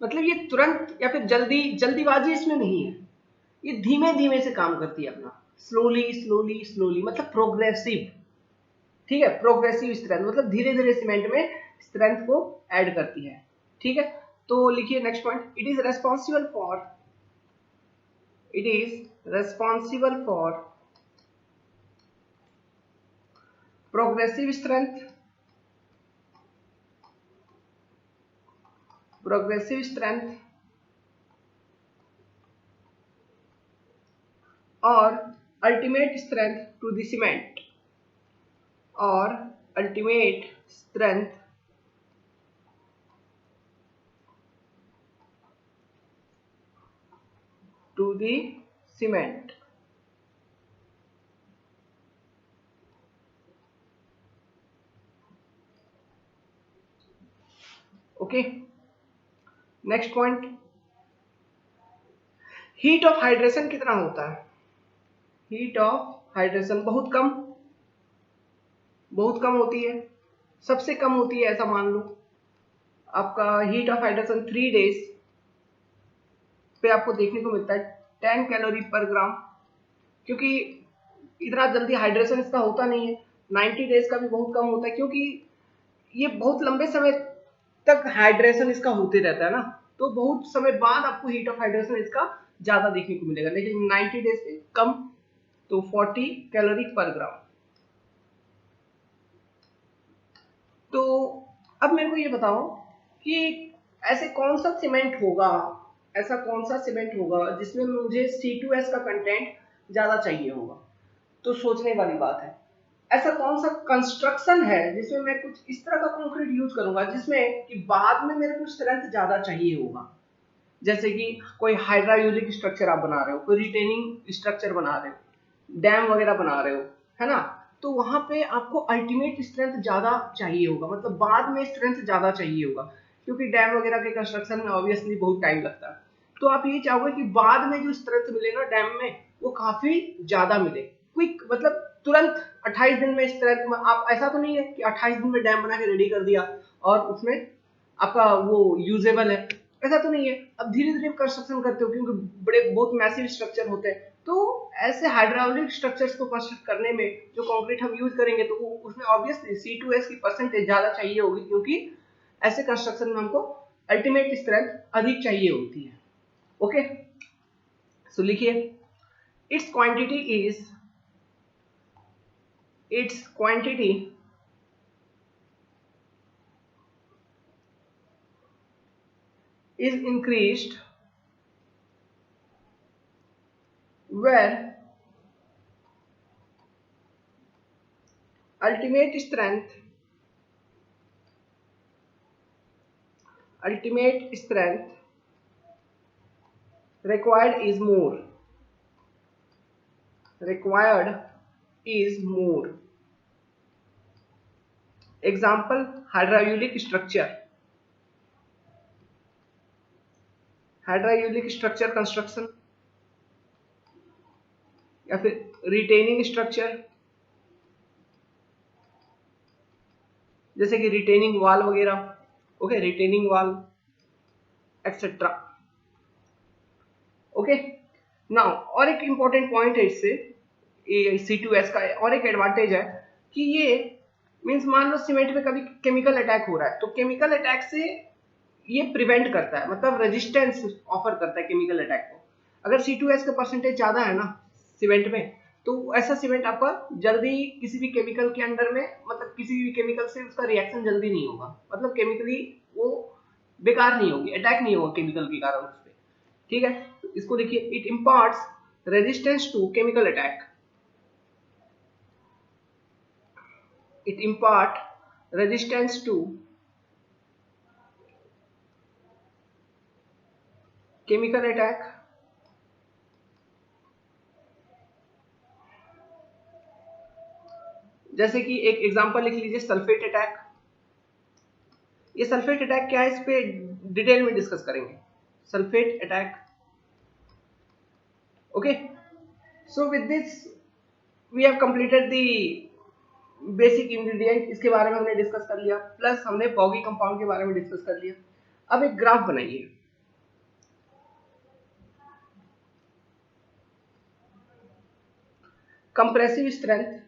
[SPEAKER 1] मतलब ये तुरंत या फिर जल्दीबाजी इसमें नहीं है, ये धीमे धीमे से काम करती है अपना, स्लोली स्लोली स्लोली, मतलब प्रोग्रेसिव। ठीक है, प्रोग्रेसिव स्ट्रेंथ मतलब धीरे धीरे सीमेंट में स्ट्रेंथ को ऐड करती है। ठीक है, तो लिखिए next point, it is responsible for progressive strength और ultimate strength to the cement, और ultimate strength to the cement. Okay, next point, heat of hydration कितना होता है? हीट ऑफ हाइड्रेशन बहुत कम होती है, सबसे कम होती है ऐसा मान लो। आपका हीट ऑफ हाइड्रेशन 3 डेज पे आपको देखने को मिलता है 10 कैलोरी पर ग्राम, क्योंकि इतना जल्दी हाइड्रेशन इसका होता नहीं है। 90 डेज का भी बहुत कम होता है, क्योंकि ये बहुत लंबे समय तक हाइड्रेशन इसका होते रहता है ना, तो बहुत समय बाद आपको हीट ऑफ हाइड्रेशन इसका ज्यादा देखने को मिलेगा। लेकिन 90 डेज से कम, तो 40 कैलोरी पर ग्राम। तो अब मेरे को ये बताओ कि ऐसा कौन सा सीमेंट होगा जिसमें मुझे C2S का कंटेंट ज्यादा चाहिए होगा। तो सोचने वाली बात है, ऐसा कौन सा कंस्ट्रक्शन है जिसमें मैं कुछ इस तरह का कंक्रीट यूज करूंगा जिसमें कि बाद में मेरे को स्ट्रेंथ ज्यादा चाहिए होगा। जैसे कि कोई हाइड्रोलिक स्ट्रक्चर आप बना रहे हो, कोई रिटेनिंग स्ट्रक्चर बना रहे हो, डैम वगैरह बना रहे हो, है ना, तो वहां पे आपको अल्टीमेट स्ट्रेंथ ज्यादा चाहिए होगा, मतलब बाद में स्ट्रेंथ ज्यादा चाहिए होगा, क्योंकि डैम वगैरह के कंस्ट्रक्शन में ऑब्वियसली बहुत टाइम लगता है। तो आप ये चाहोगे कि बाद में जो स्ट्रेंथ मिले ना डैम में, वो काफी ज्यादा मिले, क्विक, मतलब तुरंत 28 दिन में स्ट्रेंथ। आप ऐसा तो नहीं है कि 28 दिन में डैम बना के रेडी कर दिया और उसमें आपका वो यूजेबल है, ऐसा तो नहीं है। अब धीरे धीरे कंस्ट्रक्शन करते हो, क्योंकि बड़े बहुत मैसिव स्ट्रक्चर होते हैं, तो ऐसे हाइड्रोलिक स्ट्रक्चर्स को कंस्ट्रक्ट करने में जो कंक्रीट हम यूज करेंगे, तो उसमें ऑब्वियसली C2S की परसेंटेज ज्यादा चाहिए होगी, क्योंकि ऐसे कंस्ट्रक्शन में हमको अल्टीमेट स्ट्रेंथ अधिक चाहिए होती है। ओके, सो लिखिए, it's quantity is increased where ultimate strength required is more। Example, hydraulic structure construction, या फिर रिटेनिंग स्ट्रक्चर, जैसे कि रिटेनिंग वॉल वगैरह। Okay, retaining wall etcetera. Okay, now और एक इंपॉर्टेंट पॉइंट है इससे, C2S का और एक एडवांटेज है कि ये मीन्स मान लो सीमेंट पे कभी केमिकल अटैक हो रहा है, तो केमिकल अटैक से ये प्रिवेंट करता है, मतलब रेजिस्टेंस ऑफर करता है केमिकल अटैक को। अगर C2H का परसेंटेज ज्यादा है ना सीमेंट में, तो ऐसा सीमेंट आपका जल्दी किसी भी केमिकल के अंडर में, मतलब किसी भी केमिकल से उसका रिएक्शन जल्दी नहीं होगा, मतलब केमिकली वो बेकार नहीं होगी, अटैक नहीं होगा केमिकल के कारण उस पर। ठीक है, तो इसको देखिए, it imparts resistance to chemical attack, it impart resistance to chemical attack जैसे कि एक एग्जांपल लिख लीजिए, सल्फेट अटैक। ये सल्फेट अटैक क्या है, इस पे डिटेल में डिस्कस करेंगे, sulphate attack. Okay, so with this we have completed the basic ingredient, इसके बारे में हमने डिस्कस कर लिया, प्लस हमने पॉगी कंपाउंड के बारे में डिस्कस कर लिया। अब एक ग्राफ बनाइए, compressive strength,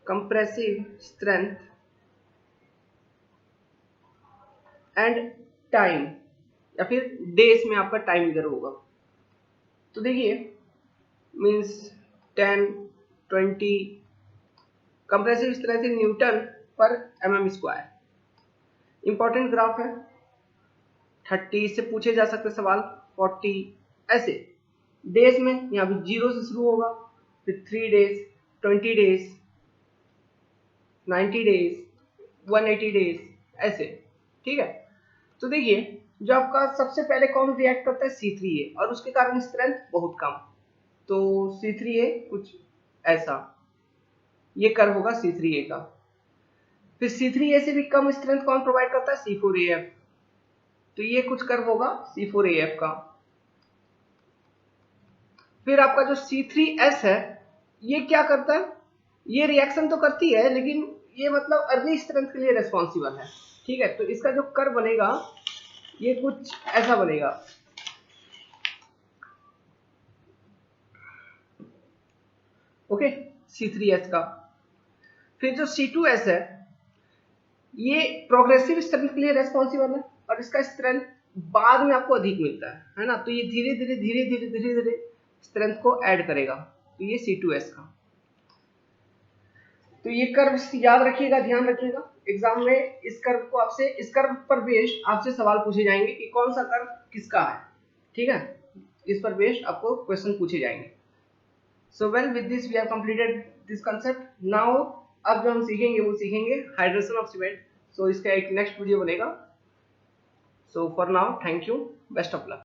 [SPEAKER 1] compressive strength and time, या फिर डेज में आपका टाइम इधर होगा। तो देखिए means 10, 20, compressive strength in newton पर mm स्क्वायर। इंपॉर्टेंट ग्राफ है, 30 से पूछे जा सकते सवाल, 40 ऐसे। डेज में यहाँ भी 0 से शुरू होगा, फिर 3 डेज, 20 डेज, 90 डेज, 180 डेज ऐसे। ठीक है, तो देखिए जो आपका सबसे पहले कौन रिएक्ट करता है, C3A, और उसके कारण स्ट्रेंथ बहुत कम, तो C3A कुछ ऐसा, ये कर्व होगा C3A का। फिर C3A से भी कम स्ट्रेंथ कौन प्रोवाइड करता है, C4AF, तो ये कुछ कर्व होगा C4AF का। फिर आपका जो C3S है, ये क्या करता है, ये रिएक्शन तो करती है लेकिन ये मतलब अर्ली स्ट्रेंथ के लिए रेस्पॉन्सिबल है। ठीक है, तो इसका जो कर्व बनेगा ये कुछ ऐसा बनेगा। ओके, C3S का। फिर जो C2S है, ये प्रोग्रेसिव स्ट्रेंथ के लिए रेस्पॉन्सिबल है, और इसका स्ट्रेंथ बाद में आपको अधिक मिलता है ना, तो ये धीरे धीरे धीरे धीरे धीरे धीरे स्ट्रेंथ को ऐड करेगा, तो ये C2S का। तो ये कर्व याद रखिएगा, ध्यान रखिएगा, एग्जाम में इस कर्व को आपसे, इस कर्व पर बेस्ड आपसे सवाल पूछे जाएंगे कि कौन सा कर्व किसका है। ठीक है, इस पर बेस्ड आपको क्वेश्चन पूछे जाएंगे। So well, with this we have completed this concept. Now अब जो हम सीखेंगे वो सीखेंगे हाइड्रेशन ऑफ सीमेंट। सो इसका एक नेक्स्ट वीडियो बनेगा। So for now thank you, best of luck.